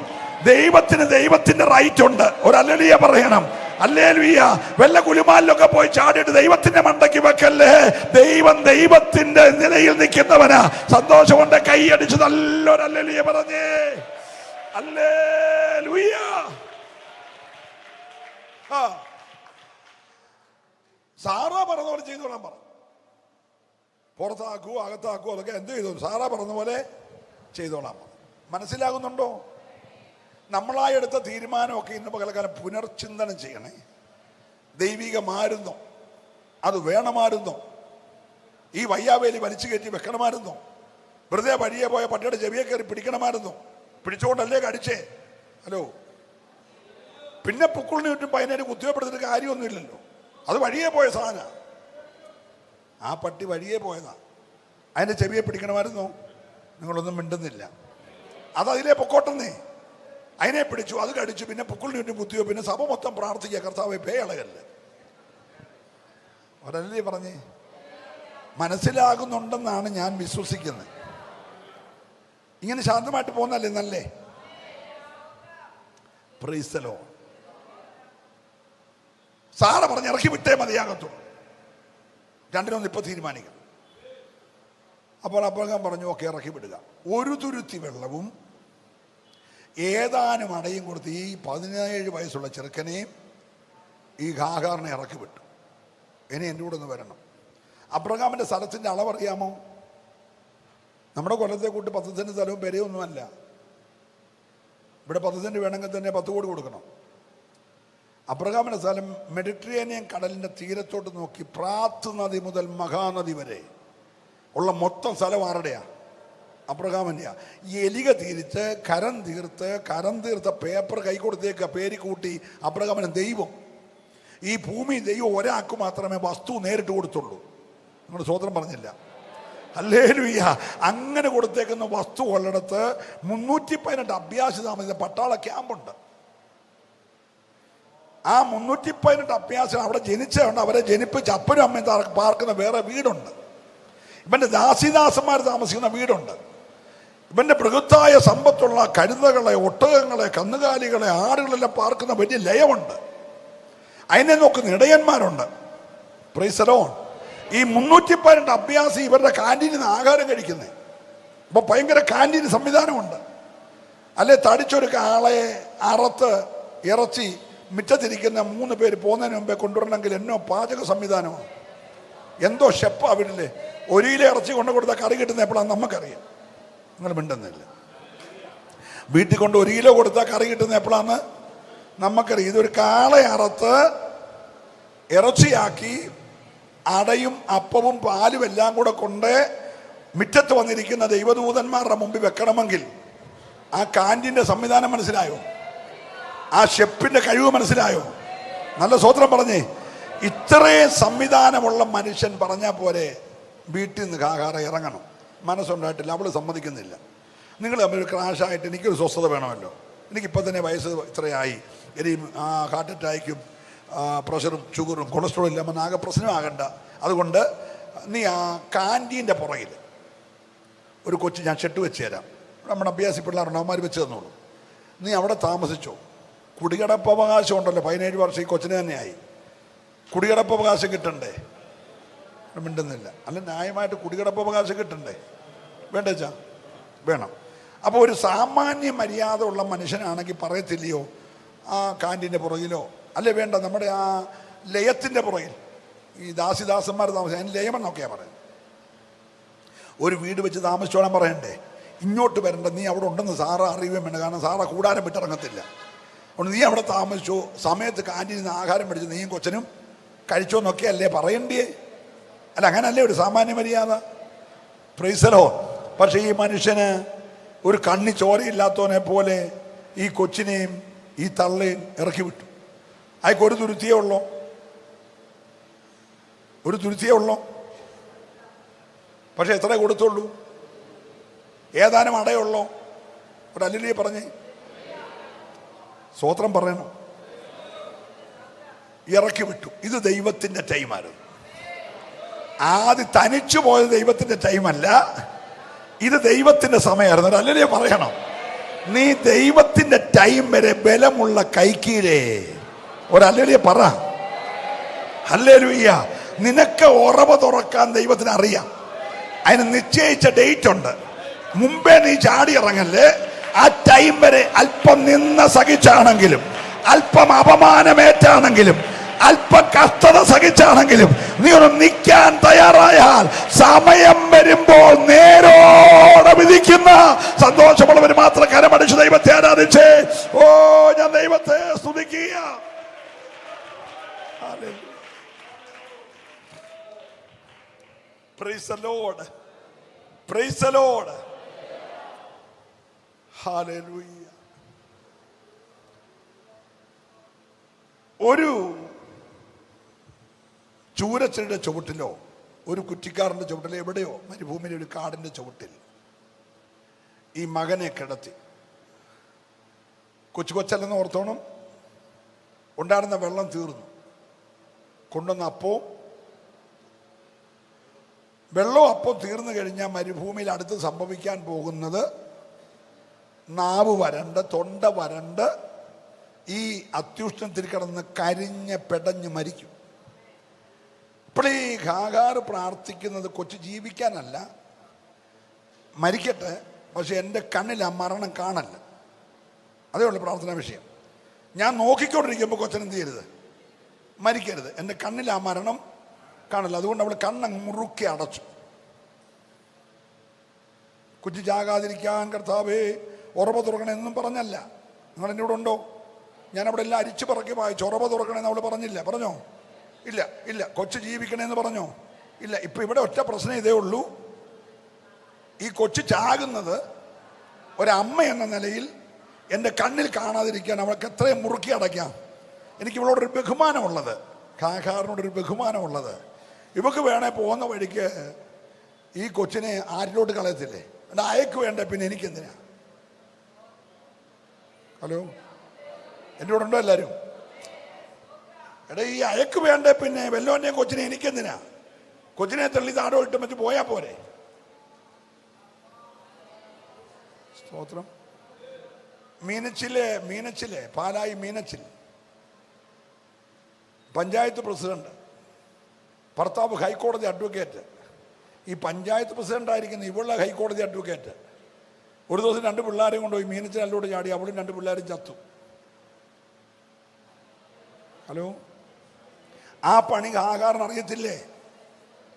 ദൈവത്തിന് ദൈവത്തിന്റെ റൈറ്റ് ഉണ്ട്. ഒരു അല്ലലിയ പറയണം. ഹല്ലേലൂയ. വല്ല കുലുമാലിലൊക്കെ പോയി ചാടിയിട്ട് ദൈവത്തിന്റെ മണ്ടയ്ക്ക് വെക്കല്ലേ. ദൈവം ദൈവത്തിന്റെ നിലയിൽ നിൽക്കുന്നവനാ. സന്തോഷം കൊണ്ട് കൈയടിച്ച് നല്ലൊരു ഹല്ലേലൂയ പറഞ്ഞേ. ഹല്ലേലൂയ. സാറാ പറഞ്ഞ പോലെ ചെയ്തോളാൻ പറഞ്ഞു. പുറത്താക്കുവോ അകത്താക്കുവോ അതൊക്കെ എന്ത് ചെയ്തു? സാറാ പറഞ്ഞ പോലെ ചെയ്തോളാം. മനസ്സിലാകുന്നുണ്ടോ? നമ്മളായി എടുത്ത തീരുമാനമൊക്കെ ഇന്ന് പകൽക്കാലം പുനർചിന്തനം ചെയ്യണേ. ദൈവികമായിരുന്നോ? അത് വേണമായിരുന്നോ? ഈ വയ്യാവേലി വലിച്ചു കയറ്റി വെക്കണമായിരുന്നോ? വെറുതെ വഴിയെ പോയ പട്ടിയുടെ ചെവിയെ കയറി പിടിക്കണമായിരുന്നോ? പിടിച്ചുകൊണ്ടല്ലേ കടിച്ചേ? ഹലോ. പിന്നെ പുക്കിളിന് ചുറ്റും പതിനേര് കുത്തിവപ്പെടുത്തിട്ട് കാര്യമൊന്നുമില്ലല്ലോ. അത് വഴിയെ പോയ സാധന. ആ പട്ടി വഴിയെ പോയതാ. അതിൻ്റെ ചെവിയെ പിടിക്കണമായിരുന്നോ? നിങ്ങളൊന്നും മിണ്ടുന്നില്ല. അതതിലേ പൊക്കോട്ടെന്നേ. അതിനെ പിടിച്ചു, അത് കടിച്ചു, പിന്നെ പുക്കിളിന് ചുറ്റും കുത്തിയോ. പിന്നെ സഭ മൊത്തം പ്രാർത്ഥിക്കുക, കർത്താവേ പേയളകല്ലേ. ഒരല്ലേ പറഞ്ഞേ? മനസ്സിലാകുന്നുണ്ടെന്നാണ് ഞാൻ വിശ്വസിക്കുന്നത്. ഇങ്ങനെ ശാന്തമായിട്ട് പോകുന്നല്ലേ നല്ലേ? Price the Lord. സാറ പറഞ്ഞ് ഇറക്കി വിട്ടേ മതിയാകത്തുള്ളൂ, രണ്ടിനൊന്നും ഇപ്പൊ തീരുമാനിക്കണം. അപ്പോൾ അബ്രഹാം പറഞ്ഞു ഓക്കെ ഇറക്കി വിടുക. ഒരു തുരുത്തി വെള്ളവും ഏതാനും അടയും കൊടുത്ത് ഈ 17 വയസ്സുള്ള ചെറുക്കനെയും ഈ ഹാഗാറിനെ ഇറക്കി വിട്ടു. ഇനി എൻ്റെ കൂടെ ഒന്ന് വരണം. അബ്രഹാമിൻ്റെ സ്ഥലത്തിൻ്റെ അളവറിയാമോ? നമ്മുടെ കൊല്ലത്തെ കൂട്ടി 10 സെൻറ്റ് സ്ഥലവും പെരയൊന്നുമല്ല. ഇവിടെ 10 സെൻറ്റ് വേണമെങ്കിൽ തന്നെ 10 കോടി കൊടുക്കണം. അബ്രഹാമിൻ്റെ സ്ഥലം മെഡിറ്ററേനിയൻ കടലിൻ്റെ തീരത്തോട്ട് നോക്കി പ്രാത്ത് നദി മുതൽ മഹാനദി വരെ ഉള്ള മൊത്തം സ്ഥലം ആരുടെയാ? അബ്രഹാമിൻ്റെയാ. ഈ എലിക തിരിച്ച് കരം തീർത്ത പേപ്പർ കൈ കൊടുത്തേക്ക് പേര് കൂട്ടി അബ്രഹാമിന് ദൈവം. ഈ ഭൂമി ദൈവം ഒരാൾക്ക് മാത്രമേ വസ്തു നേരിട്ട് കൊടുത്തുള്ളൂ. നിങ്ങൾ സ്വതന്ത്രം പറഞ്ഞില്ല. ഹല്ലേലൂയ. അങ്ങനെ കൊടുത്തേക്കുന്ന വസ്തു ഉള്ളിടത്ത് 318 അഭ്യാസി താമസിച്ച പട്ടാള ക്യാമ്പുണ്ട്. ആ 318 അഭ്യാസം അവിടെ ജനിച്ചുകൊണ്ട് അവരെ ജനിപ്പിച്ച് അപ്പനും അമ്മയും പാർക്കുന്ന വേറെ വീടുണ്ട്. ഇവന്റെ ദാസിദാസന്മാർ താമസിക്കുന്ന വീടുണ്ട്. ഇവന്റെ ബൃഹത്തായ സമ്പത്തുള്ള കഴുതകളെ, ഒട്ടകങ്ങളെ, കന്നുകാലികളെ, ആടുകളെല്ലാം പാർക്കുന്ന വലിയ ലയമുണ്ട്. അതിനെ നോക്കുന്ന ഇടയന്മാരുണ്ട്. Price the Lord. ഈ 318 അഭ്യാസി ഇവരുടെ കാന്റീനിൽ നിന്ന് ആഹാരം കഴിക്കുന്നത്. അപ്പൊ ഭയങ്കര കാന്റീൻ സംവിധാനമുണ്ട്. അല്ലെ തടിച്ചൊരു ആളെ അറുത്ത് ഇറച്ചി മിറ്റത്തിരിക്കുന്ന 3 പേര് പോകുന്നതിന് മുമ്പേ കൊണ്ടുവരണമെങ്കിൽ എന്നോ പാചക സംവിധാനമാണ്, എന്തോ ഷെപ്പാ വീട്ടില്. 1 കിലോ ഇറച്ചി കൊണ്ടു കൊടുത്താൽ കറി കിട്ടുന്ന എപ്പോഴാണ് നമുക്കറിയാം. നിങ്ങൾ മിണ്ടുന്നില്ല. വീട്ടിൽ കൊണ്ട് 1 കിലോ കൊടുത്താൽ കറി കിട്ടുന്ന എപ്പോഴാന്ന് നമുക്കറിയാം. ഇതൊരു കാളെ അറുത്ത് ഇറച്ചിയാക്കി അടയും അപ്പവും പാലും എല്ലാം കൂടെ കൊണ്ട് മിറ്റത്ത് വന്നിരിക്കുന്ന ദൈവദൂതന്മാരുടെ മുമ്പിൽ വെക്കണമെങ്കിൽ ആ കാന്റീൻ്റെ സംവിധാനം മനസ്സിലായോ? ആ ഷെപ്പിന്റെ കഴിവ് മനസ്സിലായോ? നല്ല സ്വത്രം പറഞ്ഞേ. ഇത്രയും സംവിധാനമുള്ള മനുഷ്യൻ പറഞ്ഞാൽ പോലെ വീട്ടിൽ നിന്ന് ആഹാരം ഇറങ്ങണം. മനസ്സുണ്ടായിട്ടില്ല, അവൾ സമ്മതിക്കുന്നില്ല. നിങ്ങൾ തമ്മിൽ ഒരു ക്രാഷായിട്ട് എനിക്കൊരു സ്വസ്ഥത വേണമല്ലോ. എനിക്കിപ്പോൾ തന്നെ വയസ്സ് ഇത്രയായി, ഇനി ഹാർട്ട് അറ്റാക്കും പ്രഷറും ഷുഗറും കൊളസ്ട്രോളും ഇല്ലാமல் ആകെ പ്രശ്നമാകണ്ട. അതുകൊണ്ട് നീ ആ കാന്റീൻ്റെ പുറകിൽ ഒരു കൊച്ചു ഞാൻ ഷെട്ട് വെച്ച് തരാം. നമ്മുടെ അഭ്യാസി പിള്ളേരുണ്ട്, അവന്മാർ വെച്ച് തന്നോളൂ. നീ അവിടെ താമസിച്ചോ. കുടികിടപ്പവകാശം ഉണ്ടല്ലോ, 17 വർഷം ഈ കൊച്ചിന് തന്നെയായി. കുടികിടപ്പവകാശം കിട്ടണ്ടേ? മിണ്ടുന്നില്ല. അല്ല, ന്യായമായിട്ട് കുടികിടപ്പവകാശം കിട്ടണ്ടേ? വേണ്ടച്ചാ വേണം. അപ്പോൾ ഒരു സാമാന്യ മര്യാദ ഉള്ള മനുഷ്യനാണെങ്കിൽ പറയത്തില്ലയോ ആ കാന്റീൻ്റെ പുറകിലോ, അല്ലേ വേണ്ട നമ്മുടെ ആ ലയത്തിൻ്റെ പുറകിൽ ഈ ദാസിദാസന്മാർ താമസിക്കും. അതിന് ലയമെന്നൊക്കെയാണ് പറയുന്നത്. ഒരു വീട് വെച്ച് താമസിച്ചോളാൻ പറയണ്ടേ? ഇങ്ങോട്ട് വരണ്ട, നീ അവിടെ ഉണ്ടെന്ന് സാറ അറിയുകയും വേണ്ട. കാരണം സാറ കൂടാരം വിട്ടിറങ്ങത്തില്ല. അതുകൊണ്ട് നീ അവിടെ താമസിച്ചോ, സമയത്ത് കാന്റീനിൽ നിന്ന് ആഹാരം മേടിച്ചു നീയും കൊച്ചനും കഴിച്ചോന്നൊക്കെ അല്ലേ പറയണ്ടേ? അല്ല, അങ്ങനല്ലേ ഒരു സാമാന്യ മര്യാദ? Price the lord. പക്ഷേ ഈ മനുഷ്യന് ഒരു കണ്ണി ചോരയില്ലാത്തവനെ പോലെ ഈ കൊച്ചിനെയും ഈ തള്ളയും ഇറക്കി വിട്ടു. അയക്ക് ഒരു തുരുത്തിയേ ഉള്ളോ? ഒരു തുരുത്തിയേ ഉള്ളോ? പക്ഷെ എത്ര കൊടുത്തുള്ളൂ? ഏതാനും അടയുള്ളോ? ഒരു അല്ലിലേ പറഞ്ഞേ, സ്തോത്രം പറയണം. ഇറക്കി വിട്ടു. ഇത് ദൈവത്തിന്റെ ടൈമായിരുന്നു. ആദ്യം തനിച്ചു പോയത് ദൈവത്തിന്റെ ടൈമല്ല, ഇത് ദൈവത്തിന്റെ സമയമായിരുന്നു. ഒരു അല്ലിലേ പറയണം. നീ ദൈവത്തിന്റെ ടൈം വരെ ബലമുള്ള കൈക്കീഴേ. ഒരു അല്ലിലേ പറ. ഹല്ലേലൂയ. നിനക്ക് ഉറവ തുറക്കാൻ ദൈവത്തിന് അറിയാം. അതിന് നിശ്ചയിച്ച ഡേറ്റ് ഉണ്ട്. മുമ്പേ നീ ചാടി ഇറങ്ങല്ലേ. ആ ടൈം വരെ അല്പം നിന്ന് സഹിച്ചാണെങ്കിലും, അല്പം അപമാനമേറ്റാണെങ്കിലും, അല്പ കഷ്ടത സഹിച്ചാണെങ്കിലും നീ ഒന്ന് നിൽക്കാൻ തയ്യാറായാൽ സമയം വരുമ്പോൾ നേരോടെ വിധിക്കുന്ന സന്തോഷമുള്ളവർ മാത്രം കരമടിച്ച് ദൈവത്തെ ആരാധിച്ചേ. ഓ, ഞാൻ ദൈവത്തെ സ്തുതിക്കുക. Praise the Lord. Praise the Lord. Hallelujah. ഒരു ചൂരച്ചയുടെ ചുവട്ടിലോ ഒരു കുറ്റിക്കാരൻ്റെ ചുവട്ടിലോ എവിടെയോ മരുഭൂമിയിലെ ഒരു കാടിൻ്റെ ചുവട്ടിൽ ഈ മകനെ കിടത്തി. കൊച്ചല്ലെന്ന് ഓർത്തോണം. ഉണ്ടായിരുന്ന വെള്ളം തീർന്നു. കൊണ്ടുവന്ന അപ്പവും വെള്ളം അപ്പം തീർന്നു കഴിഞ്ഞാൽ മരുഭൂമിയിൽ അടുത്ത് സംഭവിക്കാൻ പോകുന്നത് നാവ് വരണ്ട്, തൊണ്ട വരണ്ട്, ഈ അത്യുഷ്ണത്തിൽ കിടന്ന് കരിഞ്ഞ് പെടഞ്ഞ് മരിക്കും. ഇപ്പോൾ ഈ ഹാഗാർ പ്രാർത്ഥിക്കുന്നത് കൊച്ചു ജീവിക്കാനല്ല, മരിക്കട്ടെ, പക്ഷെ എൻ്റെ കണ്ണിൽ ആ മരണം കാണല്ല. അതേ ഉള്ളൂ പ്രാർത്ഥനാ വിഷയം. ഞാൻ നോക്കിക്കൊണ്ടിരിക്കുമ്പോൾ കൊച്ചനെന്ത് ചെയ്യരുത്, മരിക്കരുത്, എൻ്റെ കണ്ണിൽ ആ മരണം കാണില്ല. അതുകൊണ്ട് അവൾ കണ്ണങ്ങ് മുറുക്കി അടച്ചു. കുറ്റി ചാകാതിരിക്കാൻ കർത്താവേ ഉറവ തുറക്കണമെന്നും പറഞ്ഞല്ല. നിങ്ങൾ എൻ്റെ കൂടെ ഉണ്ടോ? ഞാനവിടെ എല്ലാം അരിച്ചു പറക്കി വായിച്ചു. ഉറവ തുറക്കണമെന്ന് അവൾ പറഞ്ഞില്ല. പറഞ്ഞോ? ഇല്ല ഇല്ല. കൊച്ചു ജീവിക്കണമെന്ന് പറഞ്ഞോ? ഇല്ല. ഇപ്പം ഇവിടെ ഒറ്റ പ്രശ്നം ഇതേ ഉള്ളൂ. ഈ കൊച്ചു ചാകുന്നത് ഒരമ്മ എന്ന നിലയിൽ എൻ്റെ കണ്ണിൽ കാണാതിരിക്കാൻ അവൾക്ക് എത്രയും മുറുക്കി അടയ്ക്കാം. എനിക്ക് ഇവളോടൊരു ബഹുമാനമുള്ളത്, ഹാഗാറിനോടൊരു ബഹുമാനമുള്ളത്. ഇവക്ക് വേണേ പോകുന്ന വഴിക്ക് ഈ കൊച്ചിനെ ആരിലോട്ട് കളയത്തില്ലേ? എൻ്റെ അയക്ക് വേണ്ട, പിന്നെ എനിക്കെന്തിനാ? ഹലോ, എൻ്റെ കൂടെ ഉണ്ടോ എല്ലാവരും? എടാ, ഈ അയക്ക് വേണ്ട, പിന്നെ വല്ലോൻ്റെയും കൊച്ചിനെ എനിക്കെന്തിനാ? കൊച്ചിനെ തള്ളി താടോ ഇട്ടും വെച്ച് പോയാ പോരെ? സ്തോത്രം. മീനച്ചിലെ പാലായി മീനച്ചിൽ പഞ്ചായത്ത് പ്രസിഡന്റ്, ഭർത്താവ് ഹൈക്കോടതി അഡ്വക്കേറ്റ്. ഈ പഞ്ചായത്ത് പ്രസിഡന്റ് ആയിരിക്കുന്ന ഇവളുടെ ഹൈക്കോടതി അഡ്വക്കേറ്റ് ഒരു ദിവസം 2 പിള്ളേരെയും കൊണ്ടുപോയി മീനച്ചിലോട്ട് ചാടി. അവളും 2 പിള്ളേരും ചത്തു. ഹലോ, ആ പണി ഹാഗാറിന് അറിയത്തില്ലേ?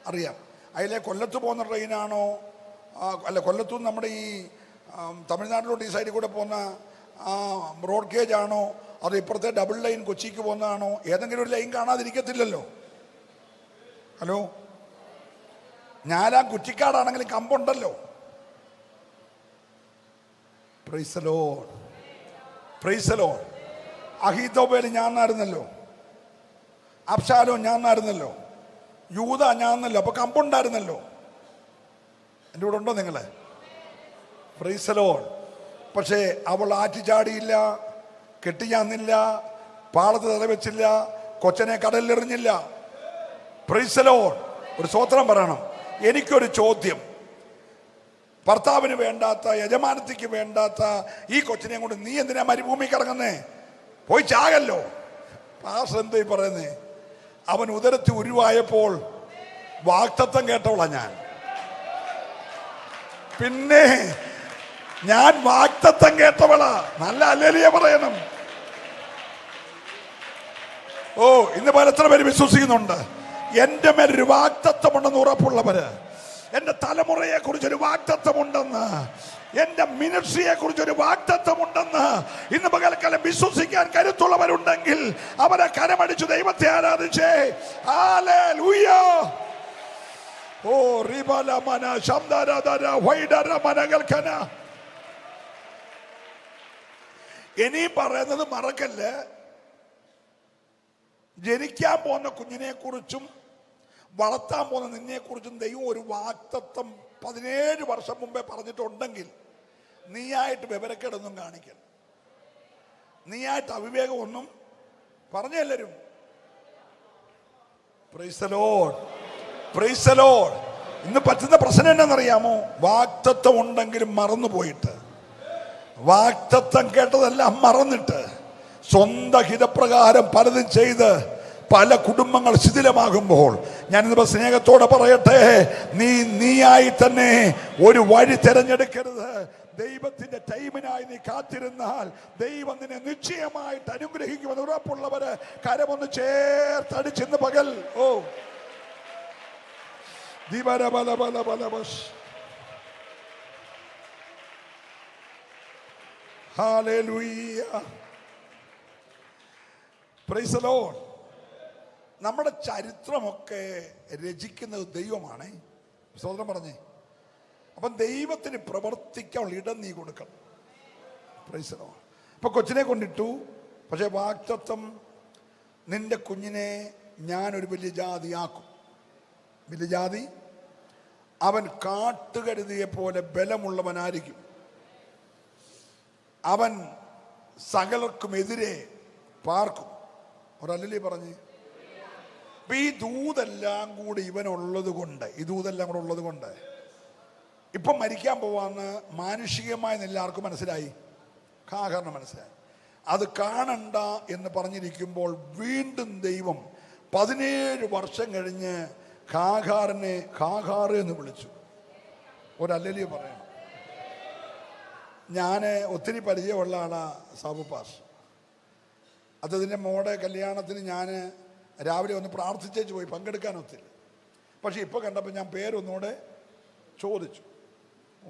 അറിയാം. അതിലെ കൊല്ലത്ത് പോകുന്ന ട്രെയിനാണോ, അല്ല കൊല്ലത്തുനിന്ന് നമ്മുടെ ഈ തമിഴ്നാട്ടിലോട്ട് ഈ സൈഡിൽ കൂടെ പോകുന്ന ബ്രോഡ് ഗേജ് ആണോ, അത് ഇപ്പുറത്തെ ഡബിൾ ലൈൻ കൊച്ചിക്ക് പോകുന്നതാണോ? ഏതെങ്കിലും ഒരു ലൈൻ കാണാതിരിക്കത്തില്ലല്ലോ. ഹലോ, ഞാനാ കുറ്റിക്കാടാണെങ്കിലും കമ്പുണ്ടല്ലോ. Praise the lord, praise the lord. Ahithophel ഞാനായിരുന്നല്ലോ, അബ്ശാലോ ഞാനായിരുന്നല്ലോ, യൂദ ഞാനല്ലോ. അപ്പൊ കമ്പുണ്ടായിരുന്നല്ലോ. എൻ്റെ കൂടെ ഉണ്ടോ നിങ്ങള്? Praise the lord. പക്ഷേ അവൾ ആറ്റിച്ചാടിയില്ല, കെട്ടിയാന്നില്ല, പാളത്ത് തലവെച്ചില്ല, കൊച്ചനെ കടലിലെറിഞ്ഞില്ല. Praise the lord. ഒരു സ്തോത്രം പറയണം. എനിക്കൊരു ചോദ്യം. ഭർത്താവിന് വേണ്ടാത്ത, യജമാനത്തിക്ക് വേണ്ടാത്ത ഈ കൊച്ചിനെ കൊണ്ട് നീ എന്തിനാ മരുഭൂമി കിടങ്ങുന്നേ? പോയി ചാകല്ലോ. പാസ്റ്റർ എന്തായി പറയുന്നേ? അവൻ ഉദരത്തിൽ ഉരുവായപ്പോൾ വാഗ്ദത്തം കേട്ടവളാ ഞാൻ. പിന്നെ ഞാൻ വാഗ്ദത്തം കേട്ടവളാ. നല്ല ഹല്ലേലൂയ പറയണം. ഓ, ഇന്ന് പോലെ എത്ര പേര് വിശ്വസിക്കുന്നുണ്ട് എന്റെ മേലൊരു വാഗ്ദത്തമുണ്ടെന്ന് ഉറപ്പുള്ളവര്? എന്റെ തലമുറയെ കുറിച്ചൊരു വാഗ്ദത്തമുണ്ടെന്ന്, എന്റെ മിനിസ്ട്രിയെ കുറിച്ചൊരു വാഗ്ദത്തമുണ്ടെന്ന് ഇന്ന് പകൽക്കാലം വിശ്വസിക്കാൻ കരുത്തുള്ളവരുണ്ടെങ്കിൽ അവരെ കരമടിച്ചു ദൈവത്തെ ആരാധിച്ചേ. ഹല്ലേലൂയ. ഓ റിബലമന ശബ്ദരദര വൈഡരമനകൽക്കന. ഇനി പറയുന്നത് മറക്കല്ലേ, ജനിക്കാൻ പോകുന്ന കുഞ്ഞിനെ കുറിച്ചും വളർത്താൻ പോകുന്ന നിന്നെ കുറിച്ചും ദൈവം ഒരു വാഗ്ദത്തം 17 വർഷം മുമ്പേ പറഞ്ഞിട്ടുണ്ടെങ്കിൽ നീയായിട്ട് വിവരക്കേടൊന്നും കാണിക്കണം, നീയായിട്ട് അവിവേകമൊന്നും പറഞ്ഞെല്ലാരും. Praise the lord, praise the lord. ഇന്ന് പറ്റുന്ന പ്രശ്നം എന്നാണെന്നറിയാമോ? വാഗ്ദത്തം ഉണ്ടെങ്കിലും മറന്നുപോയിട്ട്, വാഗ്ദത്തം കേട്ടതെല്ലാം മറന്നിട്ട് സ്വന്തം ഹിതപ്രകാരം പലതും ചെയ്ത് പല കുടുംബങ്ങൾ ശിഥിലമാകുമ്പോൾ ഞാനിന്ന് സ്നേഹത്തോടെ പറയട്ടെ, നീയായി തന്നെ ഒരു വഴി തിരഞ്ഞെടുക്കരുത്. ദൈവത്തിന്റെ ടൈമിനായി നീ കാത്തിരുന്നാൽ ദൈവം നിന്നെ നിശ്ചയമായിട്ട് അനുഗ്രഹിക്കുമെന്ന് ഉറപ്പുള്ളവര് കരമൊന്ന് ചേർത്തടിച്ചിന്ന് പകൽ. ഓ ഹല്ലേലൂയ, പ്രൈസ് ദി ലോർഡ്. നമ്മുടെ ചരിത്രമൊക്കെ രചിക്കുന്നത് ദൈവമാണ്. സ്വതന്ത്രം പറഞ്ഞേ. അപ്പം ദൈവത്തിന് പ്രവർത്തിക്കാൻ ഇടം നീ കൊടുക്കണം. Price the Lord. ഇപ്പൊ കൊച്ചിനെ കൊണ്ടിട്ടു, പക്ഷെ വാഗ്ദത്തം നിന്റെ കുഞ്ഞിനെ ഞാനൊരു വലിയ ജാതിയാക്കും. വലിയ ജാതി. അവൻ കാട്ടുകഴുതിയെ പോലെ ബലമുള്ളവനായിരിക്കും. അവൻ സകലർക്കും എതിരെ പാർക്കും. ഒരല്ലേ പറഞ്ഞ് അപ്പൊ ഈ ദൂതെല്ലാം കൂടി ഇവനുള്ളത് കൊണ്ട്, ഈ ദൂതെല്ലാം കൂടെ ഉള്ളത് കൊണ്ട് ഇപ്പം മരിക്കാൻ പോവാന്ന് മാനുഷികമായി എല്ലാവർക്കും മനസ്സിലായി, ഹാഗാറിന് മനസ്സിലായി. അത് കാണണ്ട എന്ന് പറഞ്ഞിരിക്കുമ്പോൾ വീണ്ടും ദൈവം 17 വർഷം കഴിഞ്ഞ് ഹാഗാറിനെ ഹാഗാറ് എന്ന് വിളിച്ചു. ഒരല്ലേലിയ പറയണം. ഞാൻ ഒത്തിരി പരിചയമുള്ള ആളാ സാബു പാസ്. അതിൻ്റെ മോടെ കല്യാണത്തിന് ഞാൻ രാവിലെ ഒന്ന് പ്രാർത്ഥിച്ചേച്ച് പോയി, പങ്കെടുക്കാൻ ഒത്തിരി. പക്ഷെ ഇപ്പോൾ കണ്ടപ്പോൾ ഞാൻ പേരൊന്നുകൂടെ ചോദിച്ചു.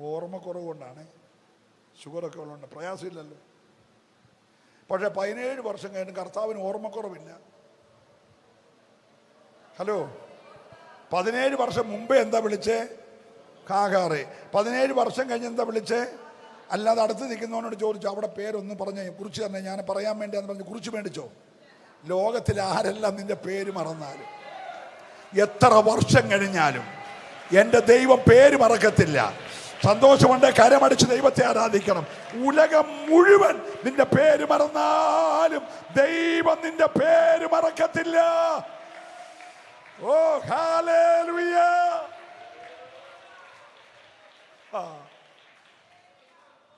ഓർമ്മക്കുറവ് കൊണ്ടാണ്, ഷുഗറൊക്കെ ഉള്ളതുകൊണ്ട് പ്രയാസമില്ലല്ലോ. പക്ഷെ 17 വർഷം കഴിഞ്ഞ് കർത്താവിന് ഓർമ്മക്കുറവില്ല. ഹലോ, 17 വർഷം മുമ്പേ എന്താ വിളിച്ചേ? ഹാഗാറെ. 17 വർഷം കഴിഞ്ഞ് എന്താ വിളിച്ചേ? അല്ലാതെ അടുത്ത് നിൽക്കുന്നവനോട് ചോദിച്ചു, അവിടെ പേരൊന്ന് പറഞ്ഞേ, കുറിച്ച് തന്നെ ഞാൻ പറയാൻ വേണ്ടിയാന്ന് പറഞ്ഞ് കുറിച്ച് മേടിച്ചോ. ലോകത്തിൽ ആരെല്ലാം നിന്റെ പേര് മറന്നാലും, എത്ര വർഷം കഴിഞ്ഞാലും എൻ്റെ ദൈവം പേര് മറക്കത്തില്ല. സന്തോഷമുണ്ട്, കരമടിച്ച് ദൈവത്തെ ആരാധിക്കണം. ഉലകം മുഴുവൻ നിന്റെ പേര് മറന്നാലും ദൈവം നിന്റെ പേര് മറക്കത്തില്ല. ഓ ഹല്ലേലൂയ.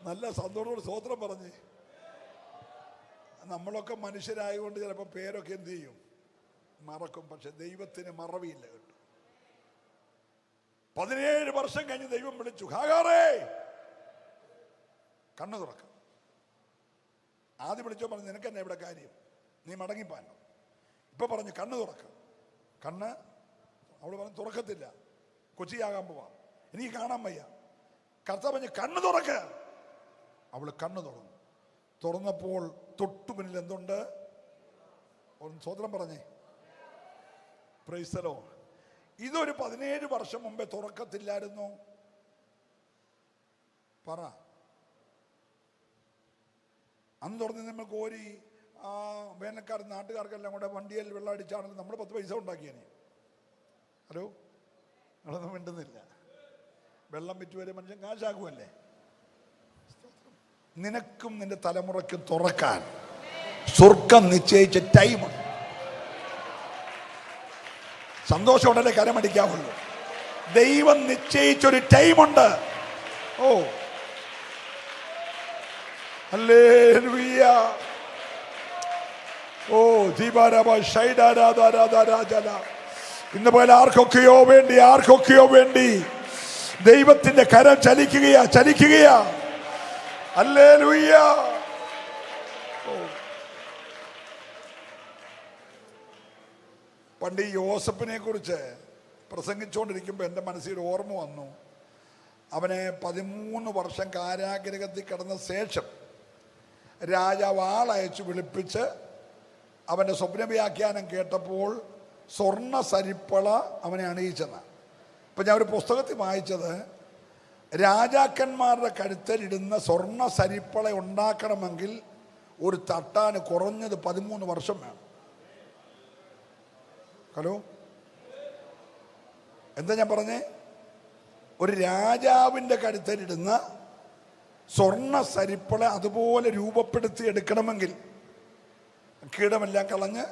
നല്ല സന്തോഷത്തോട് സ്തോത്രം പറഞ്ഞ്. നമ്മളൊക്കെ മനുഷ്യരായതുകൊണ്ട് ചിലപ്പോൾ പേരൊക്കെ എന്ത് ചെയ്യും, മറക്കും. പക്ഷെ ദൈവത്തിന് മറവിയില്ല കേട്ടോ. 17 വർഷം കഴിഞ്ഞ് ദൈവം വിളിച്ചു, ഹാഗാറേ കണ്ണു തുറക്ക. ആദ്യം വിളിച്ചോ പറഞ്ഞു, നിനക്കെന്നെ ഇവിടെ കാര്യം, നീ മടങ്ങിപ്പാനോ. ഇപ്പൊ പറഞ്ഞു കണ്ണു തുറക്ക. കണ്ണ് അവള് പറഞ്ഞു തുറക്കത്തില്ല, കൊച്ചിയാകാൻ പോവാ, എനിക്ക് കാണാൻ വയ്യ. കർത്താവ് പറഞ്ഞു കണ്ണ് തുറക്ക. അവള് കണ്ണ് തുറന്നു. തുറന്നപ്പോൾ തൊട്ടു മുന്നിൽ എന്തുണ്ട്? ഒന്ന് സ്വതന്ത്രം പറഞ്ഞേ, പ്രൈസ് ദി ലോർഡ്. ഇതൊരു 17 വർഷം മുമ്പേ തുറക്കത്തില്ലായിരുന്നു. പറ. അന്ന് തുറന്ന് നമ്മൾ കോരി വേനൽക്കാർ നാട്ടുകാർക്കെല്ലാം കൂടെ വണ്ടിയിൽ വെള്ളം അടിച്ചാണെങ്കിൽ നമ്മൾ 10 പൈസ ഉണ്ടാക്കിയേനെ. ഹലോ, നിങ്ങളൊന്നും മിണ്ടുന്നില്ല. വെള്ളം വിറ്റ് വരെ മനുഷ്യൻ കാശാക്കുമല്ലേ. നിനക്കും നിന്റെ തലമുറയ്ക്കും തുറക്കാൻ സ്വർഗം നിശ്ചയിച്ച ടൈമുണ്ട്. സന്തോഷമുണ്ടല്ലേ കരമടിക്കാവുള്ളൂ. ദൈവം നിശ്ചയിച്ചൊരു ടൈമുണ്ട്. ഓ ഹല്ലേലൂയ. ഓ ഇന്ന് പോലെ ആർക്കൊക്കെയോ വേണ്ടി ദൈവത്തിന്റെ കരം ചലിക്കുകയാ. ഹല്ലേലൂയ. പണ്ട് ഈ യോസഫിനെ കുറിച്ച് പ്രസംഗിച്ചുകൊണ്ടിരിക്കുമ്പോൾ എൻ്റെ മനസ്സിൽ ഓർമ്മ വന്നു. അവനെ 13 വർഷം കാരാഗ്രഹത്തിൽ കിടന്ന ശേഷം രാജാവ് ആളയച്ചു വിളിപ്പിച്ച് അവൻ്റെ സ്വപ്നവ്യാഖ്യാനം കേട്ടപ്പോൾ സ്വർണ്ണ സരിപ്പള അവനെ അണിയിച്ചെന്നാണ്. ഇപ്പം ഞാൻ ഒരു പുസ്തകത്തിൽ വായിച്ചത്, രാജാക്കന്മാരുടെ കഴുത്തലിടുന്ന സ്വർണ്ണ സരിപ്പള ഉണ്ടാക്കണമെങ്കിൽ ഒരു തട്ടാന് കുറഞ്ഞത് 13 വർഷം വേണം. ഹലോ, എന്താ ഞാൻ പറഞ്ഞേ? ഒരു രാജാവിൻ്റെ കഴുത്തലിടുന്ന സ്വർണ്ണ സരിപ്പള അതുപോലെ രൂപപ്പെടുത്തി എടുക്കണമെങ്കിൽ കീടമെല്ലാം കളഞ്ഞ്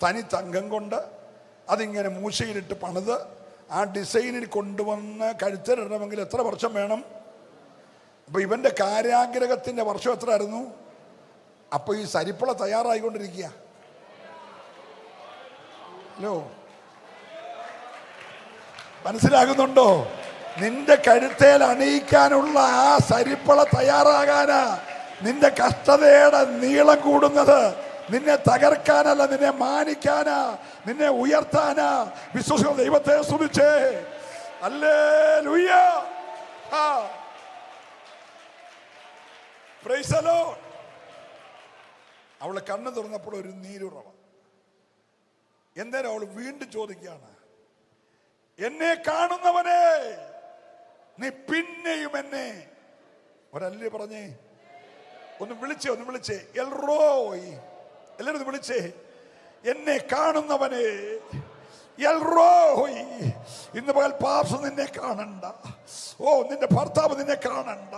തനി തങ്കം കൊണ്ട് അതിങ്ങനെ മൂശയിലിട്ട് പണിത് ആ ഡിസൈനിൽ കൊണ്ടുവന്ന് കഴുത്തലിടണമെങ്കിൽ എത്ര വർഷം വേണം? അപ്പൊ ഇവന്റെ കാരാഗ്രഹത്തിന്റെ വർഷം എത്ര ആയിരുന്നു? അപ്പൊ ഈ സരിപ്പള തയ്യാറായിക്കൊണ്ടിരിക്കുക. ഹലോ, മനസ്സിലാകുന്നുണ്ടോ? നിന്റെ കഴുത്തേൽ അണിയിക്കാനുള്ള ആ സരിപ്പള തയ്യാറാകാനാ നിന്റെ കഷ്ടതയുടെ നീളം കൂടുന്നത്. നിന്നെ തകർക്കാനല്ല, നിന്നെ മാനിക്കാനാ, നിന്നെ ഉയർത്താനാ. വിശ്വസിക്കുന്ന ദൈവത്തെ സ്തുതിച്ചേ. ഹല്ലേലൂയ. Praise the Lord. അവള് കണ്ണു തുറന്നപ്പോൾ ഒരു നീരുറവ. എന്തായാലും അവള് വീണ്ടും ചോദിക്കുകയാണ്, എന്നെ കാണുന്നവനെ നീ പിന്നെയും എന്നെ ഒരല്ലേ പറഞ്ഞേ, ഒന്ന് വിളിച്ചേ എൽറോയ്, എല്ലാവരും വിളിച്ചേ, എന്നെ കാണുന്നവനെ എൽറോയ്. ഇന്ന് പകൽ പാർസ് നിന്നെ കാണണ്ട. ഓ, നിന്റെ ഭർത്താവ് നിന്നെ കാണണ്ട,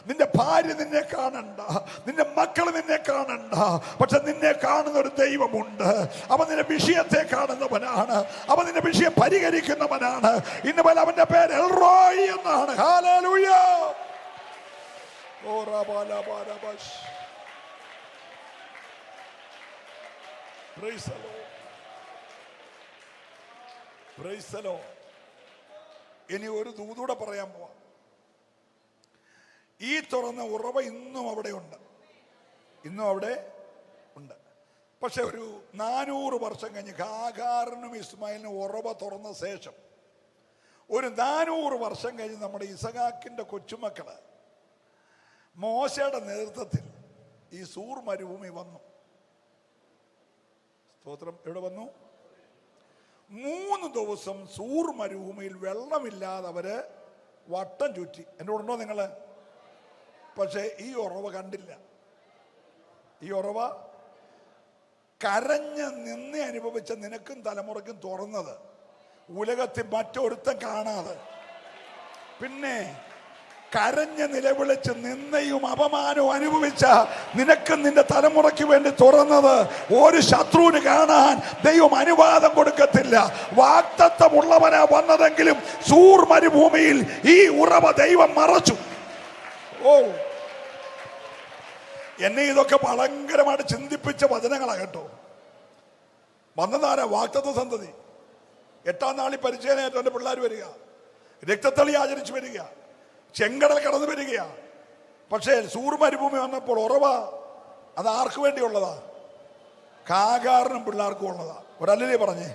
നിന്റെ ഭാര്യ നിന്നെ കാണണ്ട, നിന്റെ മക്കൾ നിന്നെ കാണണ്ട. പക്ഷെ നിന്നെ കാണുന്ന ഒരു ദൈവമുണ്ട്. അവൻ നിന്റെ വിഷയത്തെ കാണുന്നവനാണ്. അവൻ നിന്റെ വിഷയം പരിഹരിക്കുന്നവനാണ്. ഇന്ന് പകൽ അവന്റെ പേര് എൽറോയ് എന്നാണ്. ഹല്ലേലൂയ. ഓ റബാലബാലബസ്. Praise the lord. Praise the lord. ഇനി ഒരു ദൂതൂടെ പറയാൻ പോവാം. ഈ തുറന്ന ഉറവ ഇന്നും അവിടെ ഉണ്ട്. ഇന്നും അവിടെ ഉണ്ട്. പക്ഷെ ഒരു 400 വർഷം കഴിഞ്ഞ് ഹാഗാറിനും ഇസ്മായിലിനും ഉറവ തുറന്ന ശേഷം ഒരു 400 വർഷം കഴിഞ്ഞ് നമ്മുടെ ഇസഹാക്കിന്റെ കൊച്ചുമക്കള് മോശയുടെ നേതൃത്വത്തിൽ ഈ സൂർ മരുഭൂമി വന്നു. സ്തോത്രം. എവിടെ വന്നു? 3 ദിവസം സൂർ മരുഭൂമിയിൽ വെള്ളമില്ലാതെ അവര് വട്ടം ചുറ്റി. എൻ്റെ കൂടെ ഉണ്ടോ നിങ്ങള്? പക്ഷേ ഈ ഉറവ കണ്ടില്ല. ഈ ഉറവ കരഞ്ഞ് നിന്ന് അനുഭവിച്ച നിനക്കും തലമുറയ്ക്കും തുറന്നത് ഉലകത്തിൽ മറ്റൊരുത്തം കാണാതെ, പിന്നെ കരഞ്ഞ് നിലവിളിച്ച് നിന്നയും അപമാനവും അനുഭവിച്ച നിനക്കും നിന്റെ തലമുറയ്ക്ക് വേണ്ടി തുറന്നത് ഒരു ശത്രുവിന് കാണാൻ ദൈവം അനുവാദം കൊടുക്കത്തില്ല. വാഗ്ദത്തമുള്ളവനാ വന്നതെങ്കിലും സൂർ മരുഭൂമിയിൽ ഈ ഉറവ ദൈവം മറച്ചു. ഓ, എന്നെ ഇതൊക്കെ ഭയങ്കരമായിട്ട് ചിന്തിപ്പിച്ച വചനങ്ങളാ കേട്ടോ. വന്നതാരാ? വാഗ്ദത്ത സന്തതി. 8-ാം നാളിൽ പരിചയനേറ്റ എൻ്റെ പിള്ളേർ വരിക, രക്തത്തളി ആചരിച്ചു വരിക, ചെങ്കടൽ കടന്നു വരികയാ. പക്ഷേ സൂർ മരുഭൂമി വന്നപ്പോൾ ഉറവ അത് ആർക്ക് വേണ്ടിയുള്ളതാ? ഹാഗാറിനും പിള്ളേർക്കും ഉള്ളതാ. ഒരല്ലേ പറഞ്ഞേ?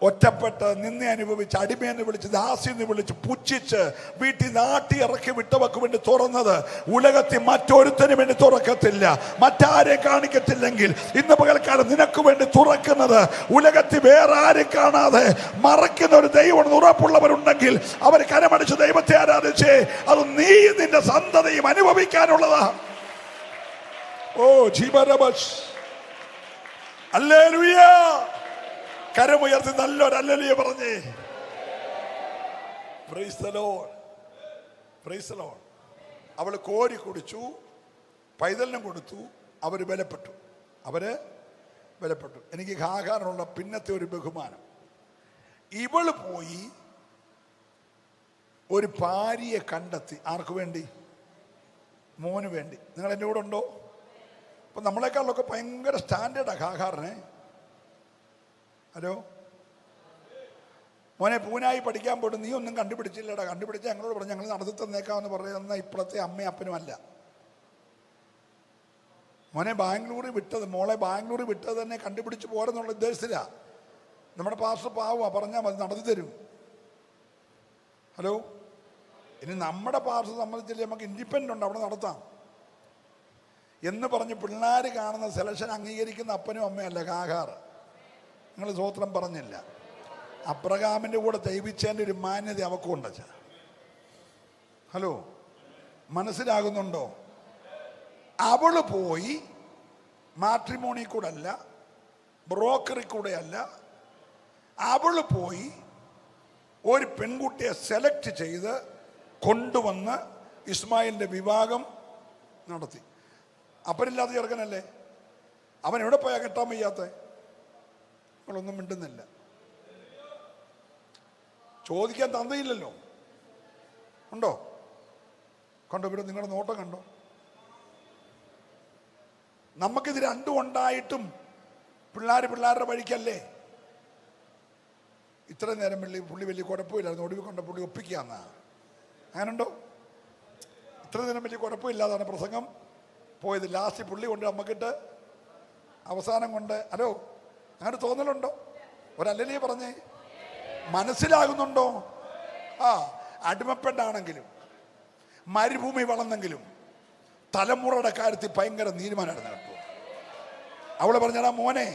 ഒറ്റപ്പെട്ട് നിന്നെ അനുഭവിച്ച് അടിമയെന്ന് വിളിച്ച് ദാസിന്ന് വിളിച്ച് പുച്ഛിച്ച് വീട്ടിൽ നാട്ടി ഇറക്കി വിട്ടവർക്ക് വേണ്ടി തുറന്നത് ഉലകത്തിൽ മറ്റൊരുത്തന് വേണ്ടി തുറക്കത്തില്ല. മറ്റാരെ കാണിക്കത്തില്ലെങ്കിൽ ഇന്ന് പകൽക്കാലം നിനക്ക് വേണ്ടി തുറക്കുന്നത് ഉലകത്തിൽ വേറെ ആരും കാണാതെ മറയ്ക്കുന്ന ഒരു ദൈവം ഉറപ്പുള്ളവരുണ്ടെങ്കിൽ അവർ കരമടിച്ച് ദൈവത്തെ ആരാധിച്ച് അത് നീ നിന്റെ സന്തതിയും അനുഭവിക്കാനുള്ളതാ. ഓ ജീവനബസ്. ഹല്ലേലൂയ. കരമുയർത്തി നല്ലൊരു ഹല്ലേലൂയ പറഞ്ഞേ. Price the lord. Praise the Lord. അവൾ കോരി കുടിച്ചു, പൈതലിനും കൊടുത്തു. അവര് ബലപ്പെട്ടു. എനിക്ക് ഹാഗാറിനുള്ള പിന്നത്തെ ഒരു ബഹുമാനം, ഇവള് പോയി ഒരു ഭാര്യയെ കണ്ടെത്തി. ആർക്ക് വേണ്ടി? മോന് വേണ്ടി. നിങ്ങൾ എൻ്റെ കൂടെ ഉണ്ടോ? അപ്പൊ നമ്മളെക്കാളൊക്കെ ഭയങ്കര സ്റ്റാൻഡേർഡാ ഹാഗാറിനെ. ഹലോ മോനെ, പൂനായി പഠിക്കാൻ പോയിട്ട് നീ ഒന്നും കണ്ടുപിടിച്ചില്ലടാ. കണ്ടുപിടിച്ചാൽ ഞങ്ങളോട് പറഞ്ഞു, ഞങ്ങൾ നടത്തി തന്നേക്കാമെന്ന് പറയുന്ന ഇപ്പോഴത്തെ അമ്മയും അപ്പനും അല്ല. മോനെ ബാംഗ്ലൂരിൽ വിട്ടത്, മോളെ ബാംഗ്ലൂരിൽ വിട്ടത് തന്നെ കണ്ടുപിടിച്ച് പോരെന്നുള്ള ഉദ്ദേശത്തിലാ. നമ്മുടെ പാസ്റ്റർ പാവുക, പറഞ്ഞാൽ മതി, നടത്തി തരും. ഹലോ, ഇനി നമ്മുടെ പാസ്റ്റർ സംബന്ധിച്ചില്ലേ നമുക്ക് ഇൻഡിപെൻഡൻ്റ് ഉണ്ട്, അവിടെ നടത്താം എന്ന് പറഞ്ഞ് പിള്ളേർ കാണുന്ന സെലക്ഷൻ അംഗീകരിക്കുന്ന അപ്പനും അമ്മയല്ല ഹാഗാർ. നിങ്ങൾ സ്വോത്രം പറഞ്ഞില്ല. അബ്രഹാമിൻ്റെ കൂടെ ദൈവിച്ചതിൻ്റെ ഒരു മാന്യത അവക്കുണ്ട്. ഹലോ, മനസ്സിലാകുന്നുണ്ടോ? അവള് പോയി മാട്രിമോണി കൂടെ അല്ല, ബ്രോക്കറി കൂടെ അല്ല, അവള് പോയി ഒരു പെൺകുട്ടിയെ സെലക്ട് ചെയ്ത് കൊണ്ടുവന്ന് ഇസ്മായിലിൻ്റെ വിവാഹം നടത്തി. അപ്പനില്ലാത്ത ചെറുക്കനല്ലേ? അവൻ എവിടെ പോയാൽ കെട്ടാൻ വയ്യാത്ത? നിങ്ങളൊന്നും മിണ്ടുന്നില്ല. ചോദിക്കാൻ തന്തയില്ലല്ലോ. ഉണ്ടോ? കണ്ടോ? ഇവിടെ നിങ്ങളുടെ നോട്ടം കണ്ടോ? നമുക്കിത് രണ്ടും ഉണ്ടായിട്ടും പിള്ളേരുടെ വഴിക്കല്ലേ. ഇത്ര നേരം പുള്ളി വലിയ കുഴപ്പമില്ലായിരുന്നു, ഒടുവിൽ കൊണ്ട പുള്ളി ഒപ്പിക്കാന്നാ. അങ്ങനുണ്ടോ? ഇത്ര നേരം വലിയ കുഴപ്പമില്ലാതാണ് പ്രസംഗം പോയത്. ലാസ്റ്റ് പുള്ളി കൊണ്ട് നമുക്കിട്ട് അവസാനം കൊണ്ട്. ഹലോ, അങ്ങനെ തോന്നലുണ്ടോ? ഒരല്ലേ പറഞ്ഞേ? മനസ്സിലാകുന്നുണ്ടോ? അടിമപ്പെട്ടാണെങ്കിലും മരുഭൂമി വളർന്നെങ്കിലും തലമുറയുടെ കാര്യത്തിൽ ഭയങ്കര തീരുമാനമായിരുന്നു കേട്ടോ. അവള് പറഞ്ഞാ, മോനെ,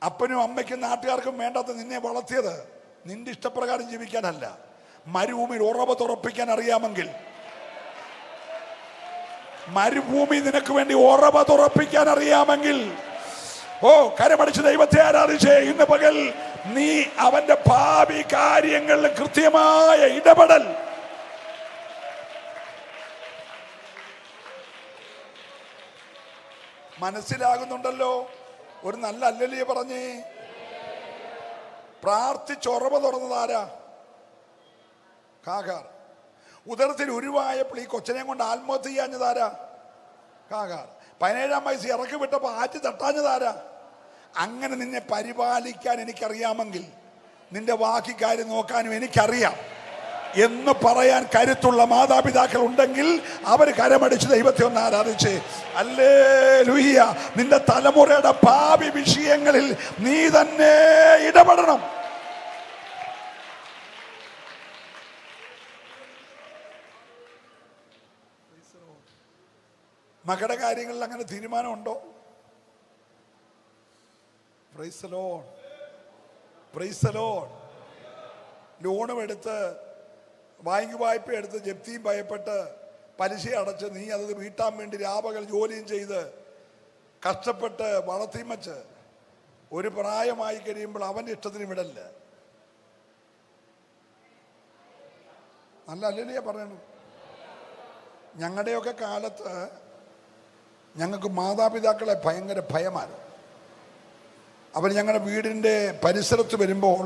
അപ്പനും അമ്മയ്ക്കും നാട്ടുകാർക്കും വേണ്ടാത്ത നിന്നെ വളർത്തിയത് നിന്റെ ഇഷ്ടപ്രകാരം ജീവിക്കാനല്ല, മരുഭൂമിയിൽ ഉറവ തുറപ്പിക്കാൻ അറിയാമെങ്കിൽ, മരുഭൂമി നിനക്ക് വേണ്ടി ഉറവ തുറപ്പിക്കാൻ അറിയാമെങ്കിൽ ഓ, കരമടിച്ച് ദൈവത്തെ ആരാധിച്ചേ. ഇന്ന് പകൽ നീ അവന്റെ ഭാവി കാര്യങ്ങളിൽ കൃത്യമായ ഇടപെടൽ. മനസ്സിലാകുന്നുണ്ടല്ലോ? ഒരു നല്ല അല്ലലിയെ പറഞ്ഞേ. പ്രാർത്ഥിച്ചുറവ തുറന്നതാരാ? കാഗാർ. ഉദരത്തിൽ ഉരുവായപ്പോൾ ഈ കൊച്ചനെ കൊണ്ട് ആത്മഹത്യ ചെയ്യാഞ്ഞതാരാ? കാഗാർ. 17-ാം വയസ്സ് ഇറക്കി വിട്ടപ്പോൾ ആറ്റി തട്ടാഞ്ഞതാരാ? അങ്ങനെ നിന്നെ പരിപാലിക്കാൻ എനിക്കറിയാമെങ്കിൽ നിന്റെ ബാക്കി കാര്യം നോക്കാനും എനിക്കറിയാം എന്ന് പറയാൻ കരുത്തുള്ള മാതാപിതാക്കൾ ഉണ്ടെങ്കിൽ അവർ കരമടിച്ച് ദൈവത്തെ ഒന്ന് ആരാധിച്ച് ഹല്ലേലൂയ. നിന്റെ തലമുറയുടെ ഭാവി വിഷയങ്ങളിൽ നീ തന്നെ ഇടപെടണം. മകളുടെ കാര്യങ്ങളിൽ അങ്ങനെ തീരുമാനമുണ്ടോ? Praise the lord, praise the lord. ലോണും എടുത്ത്, ബാങ്ക് വായ്പ എടുത്ത്, ജപ്തിയും ഭയപ്പെട്ട് പലിശ അടച്ച് നീ അത് വീട്ടാൻ വേണ്ടി രാപകൽ ജോലിയും ചെയ്ത് കഷ്ടപ്പെട്ട് വളർത്തിയും വച്ച് ഒരു പ്രായമായി കഴിയുമ്പോൾ അവൻ്റെ ഇഷ്ടത്തിന് വിടല്ല. നല്ല അല്ലല്ലേ പറയണു? ഞങ്ങളുടെയൊക്കെ കാലത്ത് ഞങ്ങൾക്ക് മാതാപിതാക്കളെ ഭയങ്കര ഭയമാണ്. അവർ ഞങ്ങളുടെ വീടിൻ്റെ പരിസരത്ത് വരുമ്പോൾ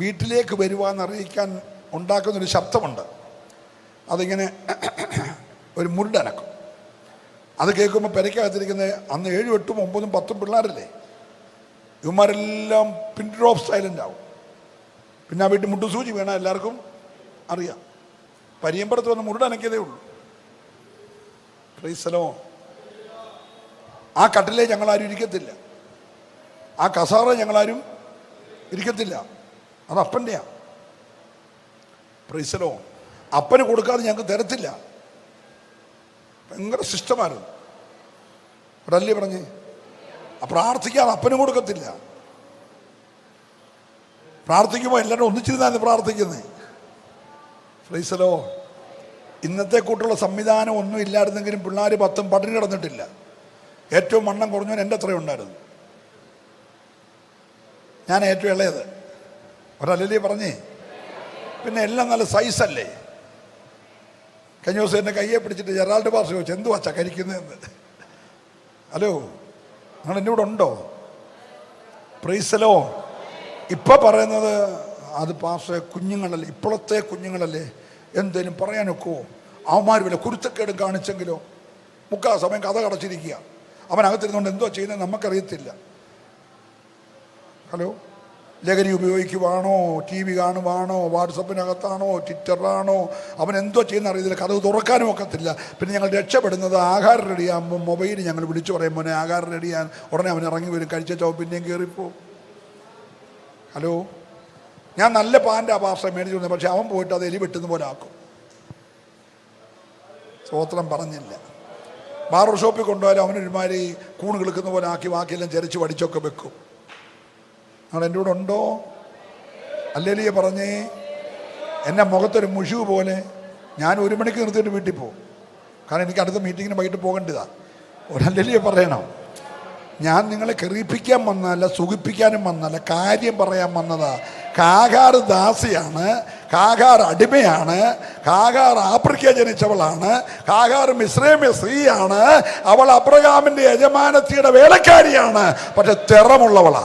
വീട്ടിലേക്ക് വരുവാന്ന് അറിയിക്കാൻ ഉണ്ടാക്കുന്നൊരു ശബ്ദമുണ്ട്. അതിങ്ങനെ ഒരു മുരടനക്കും. അത് കേൾക്കുമ്പോൾ പെരയ്ക്കകത്തിരിക്കുന്ന അന്ന് 7, 8, 9, 10 പിള്ളേരല്ലേ, ഇവന്മാരെല്ലാം പിൻ ഡ്രോപ്പ് സൈലൻ്റ് ആവും. പിന്നെ ആ വീട്ടിൽ മുട്ടുസൂചി വീണ എല്ലാവർക്കും അറിയാം. പരിയമ്പറത്ത് വന്ന് മുരടനക്കിയതേ ഉള്ളൂ. Price the Lord. ആ കട്ടിലേ ഞങ്ങളാരും ഇരിക്കത്തില്ല, ആ കസാറ ഞങ്ങളാരും ഇരിക്കത്തില്ല. അത് അപ്പൻ്റെയാ. Price the Lord. അപ്പന് കൊടുക്കാതെ ഞങ്ങൾക്ക് തരത്തില്ല. ഭയങ്കര സിസ്റ്റമായിരുന്നു. ഒരല്ലേ പറഞ്ഞേ, പ്രാർത്ഥിക്കാതെ അപ്പനും കൊടുക്കത്തില്ല. പ്രാർത്ഥിക്കുമ്പോൾ എല്ലാവരും ഒന്നിച്ചിരുന്നാണ് പ്രാർത്ഥിക്കുന്നത്. Price the Lord. ഇന്നത്തെ കൂട്ടുള്ള സംവിധാനം ഒന്നും ഇല്ലായിരുന്നെങ്കിലും പിള്ളേർ 10 പട്ടിണി കിടന്നിട്ടില്ല. ഏറ്റവും വണ്ണം കുറഞ്ഞവൻ എൻ്റെ അത്രയും ഉണ്ടായിരുന്നു. ഞാൻ ഏറ്റവും ഇളയത്. ഒരല്ലേ പറഞ്ഞേ. പിന്നെ എല്ലാം നല്ല സൈസല്ലേ. കഴിഞ്ഞ ദിവസം എൻ്റെ കയ്യെ പിടിച്ചിട്ട് ജെറാൾഡ് പാസ്റ്റർ ചോദിച്ചു, എന്തു വച്ചാ കരിക്കുന്നതെന്ന്. ഹലോ, നിങ്ങൾ എൻ്റെ കൂടെ ഉണ്ടോ? Price the Lord. ഇപ്പം പറയുന്നത് അത് പാസ്റ്ററെ കുഞ്ഞുങ്ങളല്ലേ, ഇപ്പോഴത്തെ കുഞ്ഞുങ്ങളല്ലേ, എന്തേലും പറയാനൊക്കുമോ? അവന്മാർ വല്ല കുരുത്തക്കേടും കാണിച്ചെങ്കിലോ? 3/4 സമയം കഥ കടച്ചിരിക്കുക. അവനകത്തിരുന്നുകൊണ്ട് എന്തോ ചെയ്യുന്നത് നമുക്കറിയത്തില്ല. ഹലോ, ലഹരി ഉപയോഗിക്കുവാണോ, TV കാണുവാണോ, വാട്സപ്പിനകത്താണോ, ട്വിറ്ററിലാണോ, അവൻ എന്തോ ചെയ്യുന്ന അറിയത്തില്ല. കഥ തുറക്കാനും ഒക്കത്തില്ല. പിന്നെ ഞങ്ങൾ രക്ഷപ്പെടുന്നത് ആഹാരം റെഡിയാകുമ്പോൾ മൊബൈൽ ഞങ്ങൾ വിളിച്ചു പറയും, മോനെ ആഹാരം റെഡിയാൻ. ഉടനെ അവൻ ഇറങ്ങി വരും, കഴിച്ചോ പിന്നെയും കയറിപ്പോ. ഹലോ, ഞാൻ നല്ല പാൻ്റെ പാർസൽ മേടിച്ചു കൊടുത്തത്, പക്ഷെ അവൻ പോയിട്ട് അത് എലി വെട്ടുന്ന പോലെ ആക്കും. സ്വോത്രം പറഞ്ഞില്ല. ബാർബർ ഷോപ്പിൽ കൊണ്ടുപോയാലും അവനൊരുമാതിരി കൂണ് കിളുക്കുന്ന പോലെ ആക്കി ബാക്കിയെല്ലാം ചെരച്ച് വടിച്ചൊക്കെ വെക്കും. നിങ്ങൾ എൻ്റെ കൂടെ ഉണ്ടോ? അല്ലേലിയെ പറഞ്ഞേ. എൻ്റെ മുഖത്തൊരു മുഷു പോലെ. ഞാൻ 1 മണിക്ക് നിർത്തിയിട്ട് വീട്ടിൽ പോകും. കാരണം എനിക്ക് അടുത്ത മീറ്റിങ്ങിന് വൈകിട്ട് പോകേണ്ടതാണ്. ഒരല്ലേലിയെ പറയണം. ഞാൻ നിങ്ങളെ കെറിയിപ്പിക്കാൻ വന്നതല്ല, സുഖിപ്പിക്കാനും വന്നതല്ല, കാര്യം പറയാൻ വന്നതാ. കാഗാർ ദാസിയാണ്, കാഗാർ അടിമയാണ്, കാഗാർ ആഫ്രിക്ക ജനിച്ചവളാണ്, കാഗാർ മിസ്രൈമിലെ സ്ത്രീയാണ്, അവൾ അബ്രഹാമിന്റെ യജമാനത്തിയുടെ വേലക്കാരിയാണ്. പക്ഷെ തിറമുള്ളവളാ.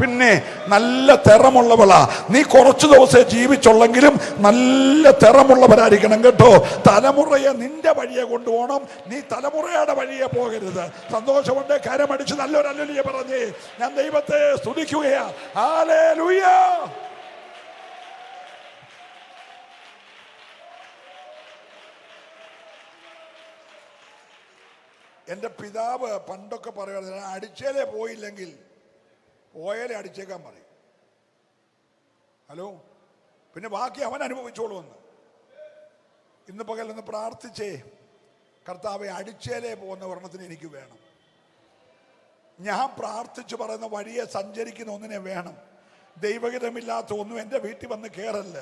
പിന്നെ നല്ല തിറമുള്ളവളാ. നീ കുറച്ചു ദിവസമേ ജീവിച്ചുള്ളെങ്കിലും നല്ല തിറമുള്ളവരായിരിക്കണം കേട്ടോ. തലമുറയെ നിന്റെ വഴിയെ കൊണ്ടുപോകണം, നീ തലമുറയുടെ വഴിയെ പോകരുത്. സന്തോഷമുണ്ട്. കരമടിച്ച് നല്ലൊരു ഹല്ലേലൂയ പറഞ്ഞേ. ഞാൻ ദൈവത്തെ സ്തുതിക്കുകയാ. ഹല്ലേലൂയ. എൻ്റെ പിതാവ് പണ്ടൊക്കെ പറയുന്നത്, അടിച്ചേലേ പോയില്ലെങ്കിൽ പോയാലേ അടിച്ചേക്കാൻ പറയും. ഹലോ, പിന്നെ ബാക്കി അവൻ അനുഭവിച്ചോളുമെന്ന്. ഇന്ന് പകലൊന്ന് പ്രാർത്ഥിച്ചേ, കർത്താവെ അടിച്ചേലേ പോകുന്ന ഒരെണ്ണത്തിന് എനിക്ക് വേണം. ഞാൻ പ്രാർത്ഥിച്ചു പറയുന്ന വഴിയെ സഞ്ചരിക്കുന്ന ഒന്നിനെ വേണം. ദൈവഹിതമില്ലാത്ത ഒന്നും എൻ്റെ വീട്ടിൽ വന്ന് കയറല്ല.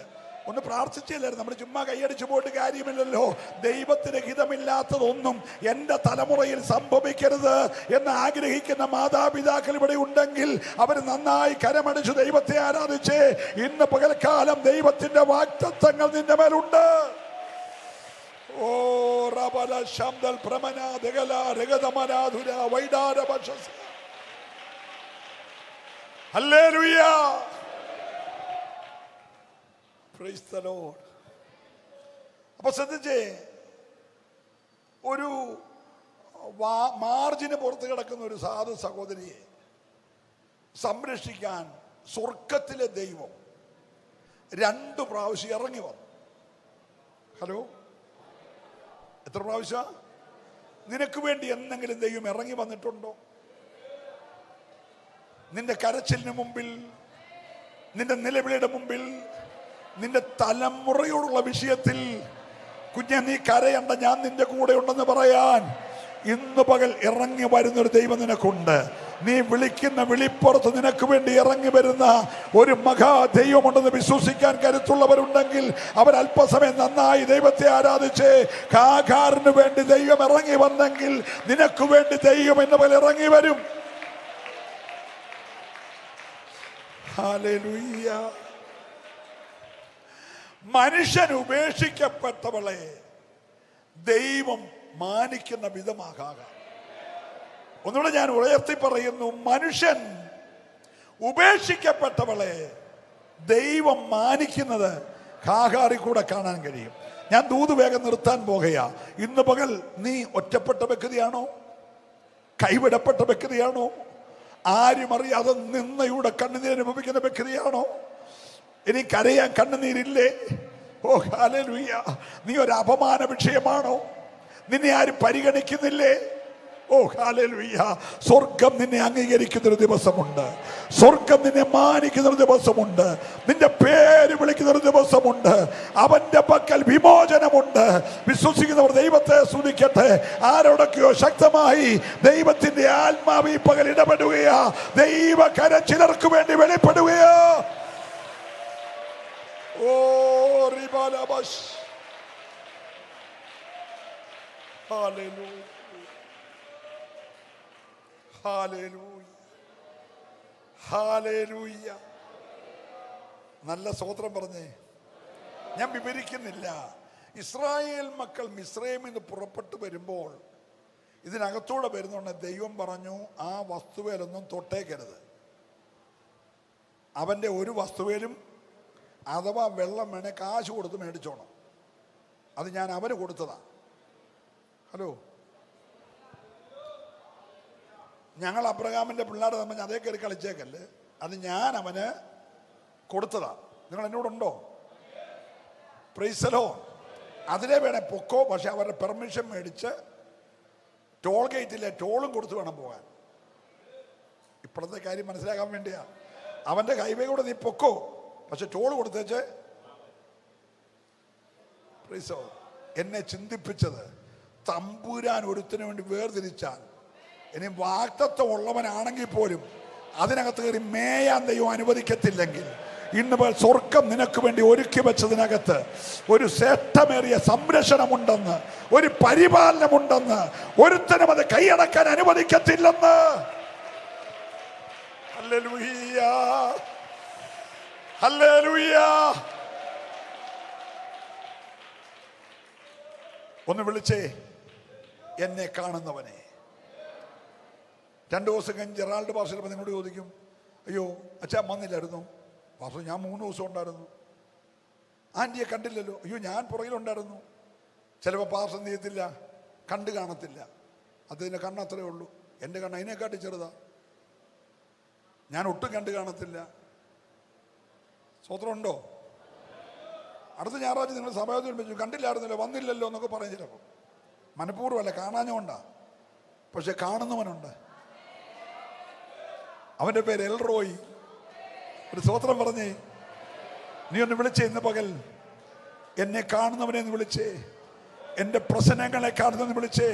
ഒന്ന് പ്രാർത്ഥിച്ചില്ലായിരുന്നു. നമ്മൾ ചുമ്മാ കൈയടിച്ചു പോയിട്ട് കാര്യമില്ലല്ലോ. ദൈവത്തിന് ഹിതമില്ലാത്തതൊന്നും എൻ്റെ തലമുറയിൽ സംഭവിക്കരുത് എന്ന് ആഗ്രഹിക്കുന്ന മാതാപിതാക്കൾ ഇവിടെ ഉണ്ടെങ്കിൽ അവർ നന്നായി കരമടിച്ചു ദൈവത്തെ ആരാധിച്ച് ഇന്ന് പകൽക്കാലം ദൈവത്തിന്റെ വാഗ്ദത്തങ്ങൾ നിന്റെ മേലുണ്ട്. ഓ റബല ശബ്ദൽ പ്രമന ദഗല രഗതമനാധുര വൈഡാര ബഷസ്. ഹല്ലേലൂയ. Praise the Lord. അപ്പൊ ശ്രദ്ധിച്ചേ, ഒരു മാർജിന് പുറത്ത് കിടക്കുന്ന ഒരു സാധു സഹോദരിയെ സംരക്ഷിക്കാൻ സ്വർഗത്തിലെ ദൈവം 2 പ്രാവശ്യം ഇറങ്ങി വന്നു. ഹലോ, എത്ര പ്രാവശ്യം? നിനക്ക് വേണ്ടി എന്തെങ്കിലും ദൈവം ഇറങ്ങി വന്നിട്ടുണ്ടോ? നിന്റെ കരച്ചിലിന് മുമ്പിൽ, നിന്റെ നിലവിളിയുടെ മുമ്പിൽ, നിന്റെ തലമുറയോടുള്ള വിഷയത്തിൽ കുഞ്ഞെ നീ കരയണ്ട, ഞാൻ നിന്റെ കൂടെ ഉണ്ടെന്ന് പറയാൻ ഇന്ന് പകൽ ഇറങ്ങി വരുന്നൊരു ദൈവം നിനക്കുണ്ട്. നീ വിളിക്കുന്ന വിളിപ്പുറത്ത് നിനക്ക് വേണ്ടി ഇറങ്ങി വരുന്ന ഒരു മഹാ ദൈവമുണ്ടെന്ന് വിശ്വസിക്കാൻ കരുത്തുള്ളവരുണ്ടെങ്കിൽ അവർ അല്പസമയം നന്നായി ദൈവത്തെ ആരാധിച്ച്, ഹാഗാറിന് വേണ്ടി ദൈവം ഇറങ്ങി വന്നെങ്കിൽ നിനക്ക് വേണ്ടി ദൈവം ഇന്ന് പകൽ ഇറങ്ങി വരും. ഹല്ലേലൂയ. മനുഷ്യൻ ഉപേക്ഷിക്കപ്പെട്ടവളെ ദൈവം മാനിക്കുന്ന വിധമാകാം. ഒന്നുകൂടെ ഞാൻ ഉയർത്തി പറയുന്നു, മനുഷ്യൻ ഉപേക്ഷിക്കപ്പെട്ടവളെ ദൈവം മാനിക്കുന്നത് ഹാഗാറിൽ കൂടെ കാണാൻ കഴിയും. ഞാൻ ദൂത് വേഗം നിർത്താൻ പോകുകയാ. ഇന്ന് പകൽ നീ ഒറ്റപ്പെട്ട വ്യക്തിയാണോ? കൈവിടപ്പെട്ട വ്യക്തിയാണോ? ആരും അറിയാതെ നിന്നയുടെ കണ്ണുനീർ അനുഭവിക്കുന്ന വ്യക്തിയാണോ? ഇനി കരയാൻ കണ്ണുനീരില്ലേ? ഓ ഹല്ലേലൂയ. നീ ഒരു അപമാന വിഷയമാണോ? നിന്നെ ആരും പരിഗണിക്കുന്നില്ലേ? ഓ ഹല്ലേലൂയ. സ്വർഗം നിന്നെ അംഗീകരിക്കുന്നൊരു ദിവസമുണ്ട്. സ്വർഗം നിന്നെ മാനിക്കുന്നൊരു ദിവസമുണ്ട്. നിന്റെ പേര് വിളിക്കുന്നൊരു ദിവസമുണ്ട്. അവന്റെ പക്കൽ വിമോചനമുണ്ട്. വിശ്വസിക്കുന്നവർ ദൈവത്തെ സ്തുതിക്കട്ടെ. ആരോടൊക്കെയോ ശക്തമായി ദൈവത്തിന്റെ ആത്മാവ് ഈ പകൽ ഇടപെടുകയാ. ദൈവകരം ചിലർക്ക് വേണ്ടി വെളിപ്പെടുകയാ. ഓ റിബാലബസ്. ഹല്ലേലൂയ. ഹല്ലേലൂയ. ഹല്ലേലൂയ. നല്ല സ്തോത്രം പറഞ്ഞേ. ഞാൻ വിവരിക്കുന്നില്ല. ഇസ്രായേൽ മക്കൾ മിസ്രൈമിൽ നിന്ന് പുറപ്പെട്ടു വരുമ്പോൾ ഇതിനകത്തൂടെ വരുന്നുണ്ട്. ദൈവം പറഞ്ഞു, ആ വസ്തുവേലൊന്നും തൊട്ടേക്കരുത്. അവൻ്റെ ഒരു വസ്തുവേലും അഥവാ വെള്ളം വേണേ കാശ് കൊടുത്ത് മേടിച്ചോണം. അത് ഞാൻ അവന് കൊടുത്തതാ. ഹലോ, ഞങ്ങൾ അബ്രഹാമിൻ്റെ പിള്ളേരെ തമ്മിൽ അതേ കയറി കളിച്ചേക്കല്ലേ. അത് ഞാൻ അവന് കൊടുത്തതാ. നിങ്ങൾ എന്നോടുണ്ടോ? Price the Lord. അതിലെ വേണേ പൊക്കോ, പക്ഷെ അവരുടെ പെർമിഷൻ മേടിച്ച് ടോൾ ഗേറ്റിലെ ടോളും കൊടുത്ത് വേണം പോകാൻ. ഇപ്പോഴത്തെ കാര്യം മനസ്സിലാക്കാൻ വേണ്ടിയാ. അവൻ്റെ ഹൈവേ കൂടെ നീ പൊക്കോ, പക്ഷെ ടോൾ കൊടുത്തേച്ച്. Praise the lord. എന്നെ ചിന്തിപ്പിച്ചത്, തമ്പുരാൻ ഒരുത്തിന് വേണ്ടി വേർതിരിച്ചാൽ, ഇനി വാഗ്ദത്തം ഉള്ളവനാണെങ്കിൽ പോലും അതിനകത്ത് കയറി മേയാൻ ദൈവം അനുവദിക്കത്തില്ലെങ്കിൽ, ഇന്ന് സ്വർഗം നിനക്ക് വേണ്ടി ഒരുക്കി വെച്ചതിനകത്ത് ഒരു ശ്രേഷ്ഠമേറിയ സംരക്ഷണമുണ്ടെന്ന്, ഒരു പരിപാലനമുണ്ടെന്ന്, ഒരുത്തനും അത് കൈയടക്കാൻ അനുവദിക്കത്തില്ലെന്ന്. ഹല്ലേലൂയ. ഹല്ലേലൂയ. ഒന്ന് വിളിച്ചേ, എന്നെ കാണുന്നവനെ. 2 ദിവസം കഴിഞ്ഞ് ജെറാൾഡ് പാസ്റ്റർ നിങ്ങളോട് ചോദിക്കും, അയ്യോ അച്ഛാ വന്നില്ലായിരുന്നു? പാസ്റ്റർ ഞാൻ 3 ദിവസം ഉണ്ടായിരുന്നു. ആൻറ്റിയെ കണ്ടില്ലല്ലോ. അയ്യോ ഞാൻ പുറകിലുണ്ടായിരുന്നു. ചിലപ്പോൾ പാസ്റ്റർ എന്ത് ചെയ്യത്തില്ല, കണ്ടു കാണത്തില്ല. അതിൻ്റെ കണ്ണത്രേ ഉള്ളൂ. എൻ്റെ കണ്ണ് അതിനെക്കാട്ടി ചെറുതാ. ഞാൻ ഒട്ടും കണ്ടു കാണത്തില്ല. സ്വത്രം ഉണ്ടോ? അടുത്ത ഞായറാഴ്ച നിങ്ങൾ സഭയോധനം വെച്ചു, കണ്ടില്ലായിരുന്നല്ലോ, വന്നില്ലല്ലോ എന്നൊക്കെ പറയും. ചിലപ്പോൾ മനഃപൂർവ്വമല്ല, കാണാഞ്ഞോണ്ടാ. പക്ഷെ കാണുന്നവനുണ്ട്. അവൻ്റെ പേര് എൽറോയ്. ഒരു സ്തോത്രം പറഞ്ഞേ. നീ ഒന്ന് വിളിച്ചേ ഇന്ന് പകൽ. എന്നെ കാണുന്നവനെ എന്ന് വിളിച്ചേ. എൻ്റെ പ്രശ്നങ്ങളെ കാണുന്നവനെ വിളിച്ചേ.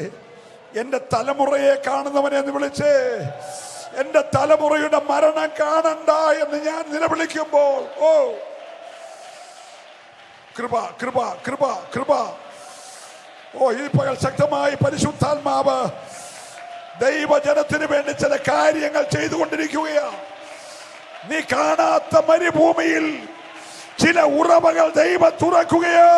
എൻ്റെ തലമുറയെ കാണുന്നവനെ എന്ന് വിളിച്ചേ. എൻ്റെ തലമുറയുടെ മരണം കാണണ്ട എന്ന് ഞാൻ നിലവിളിക്കുമ്പോൾ, ഓ കൃപ കൃപ കൃപ കൃപ. ഓ, ഈ പകൽ ശക്തമായി പരിശുദ്ധാത്മാവ് ദൈവജനത്തിന് വേണ്ടി ചില കാര്യങ്ങൾ ചെയ്തുകൊണ്ടിരിക്കുകയാണ്. നീ കാണാത്ത മരുഭൂമിയിൽ ചില ഉറവകൾ ദൈവം തുറക്കുകയോ.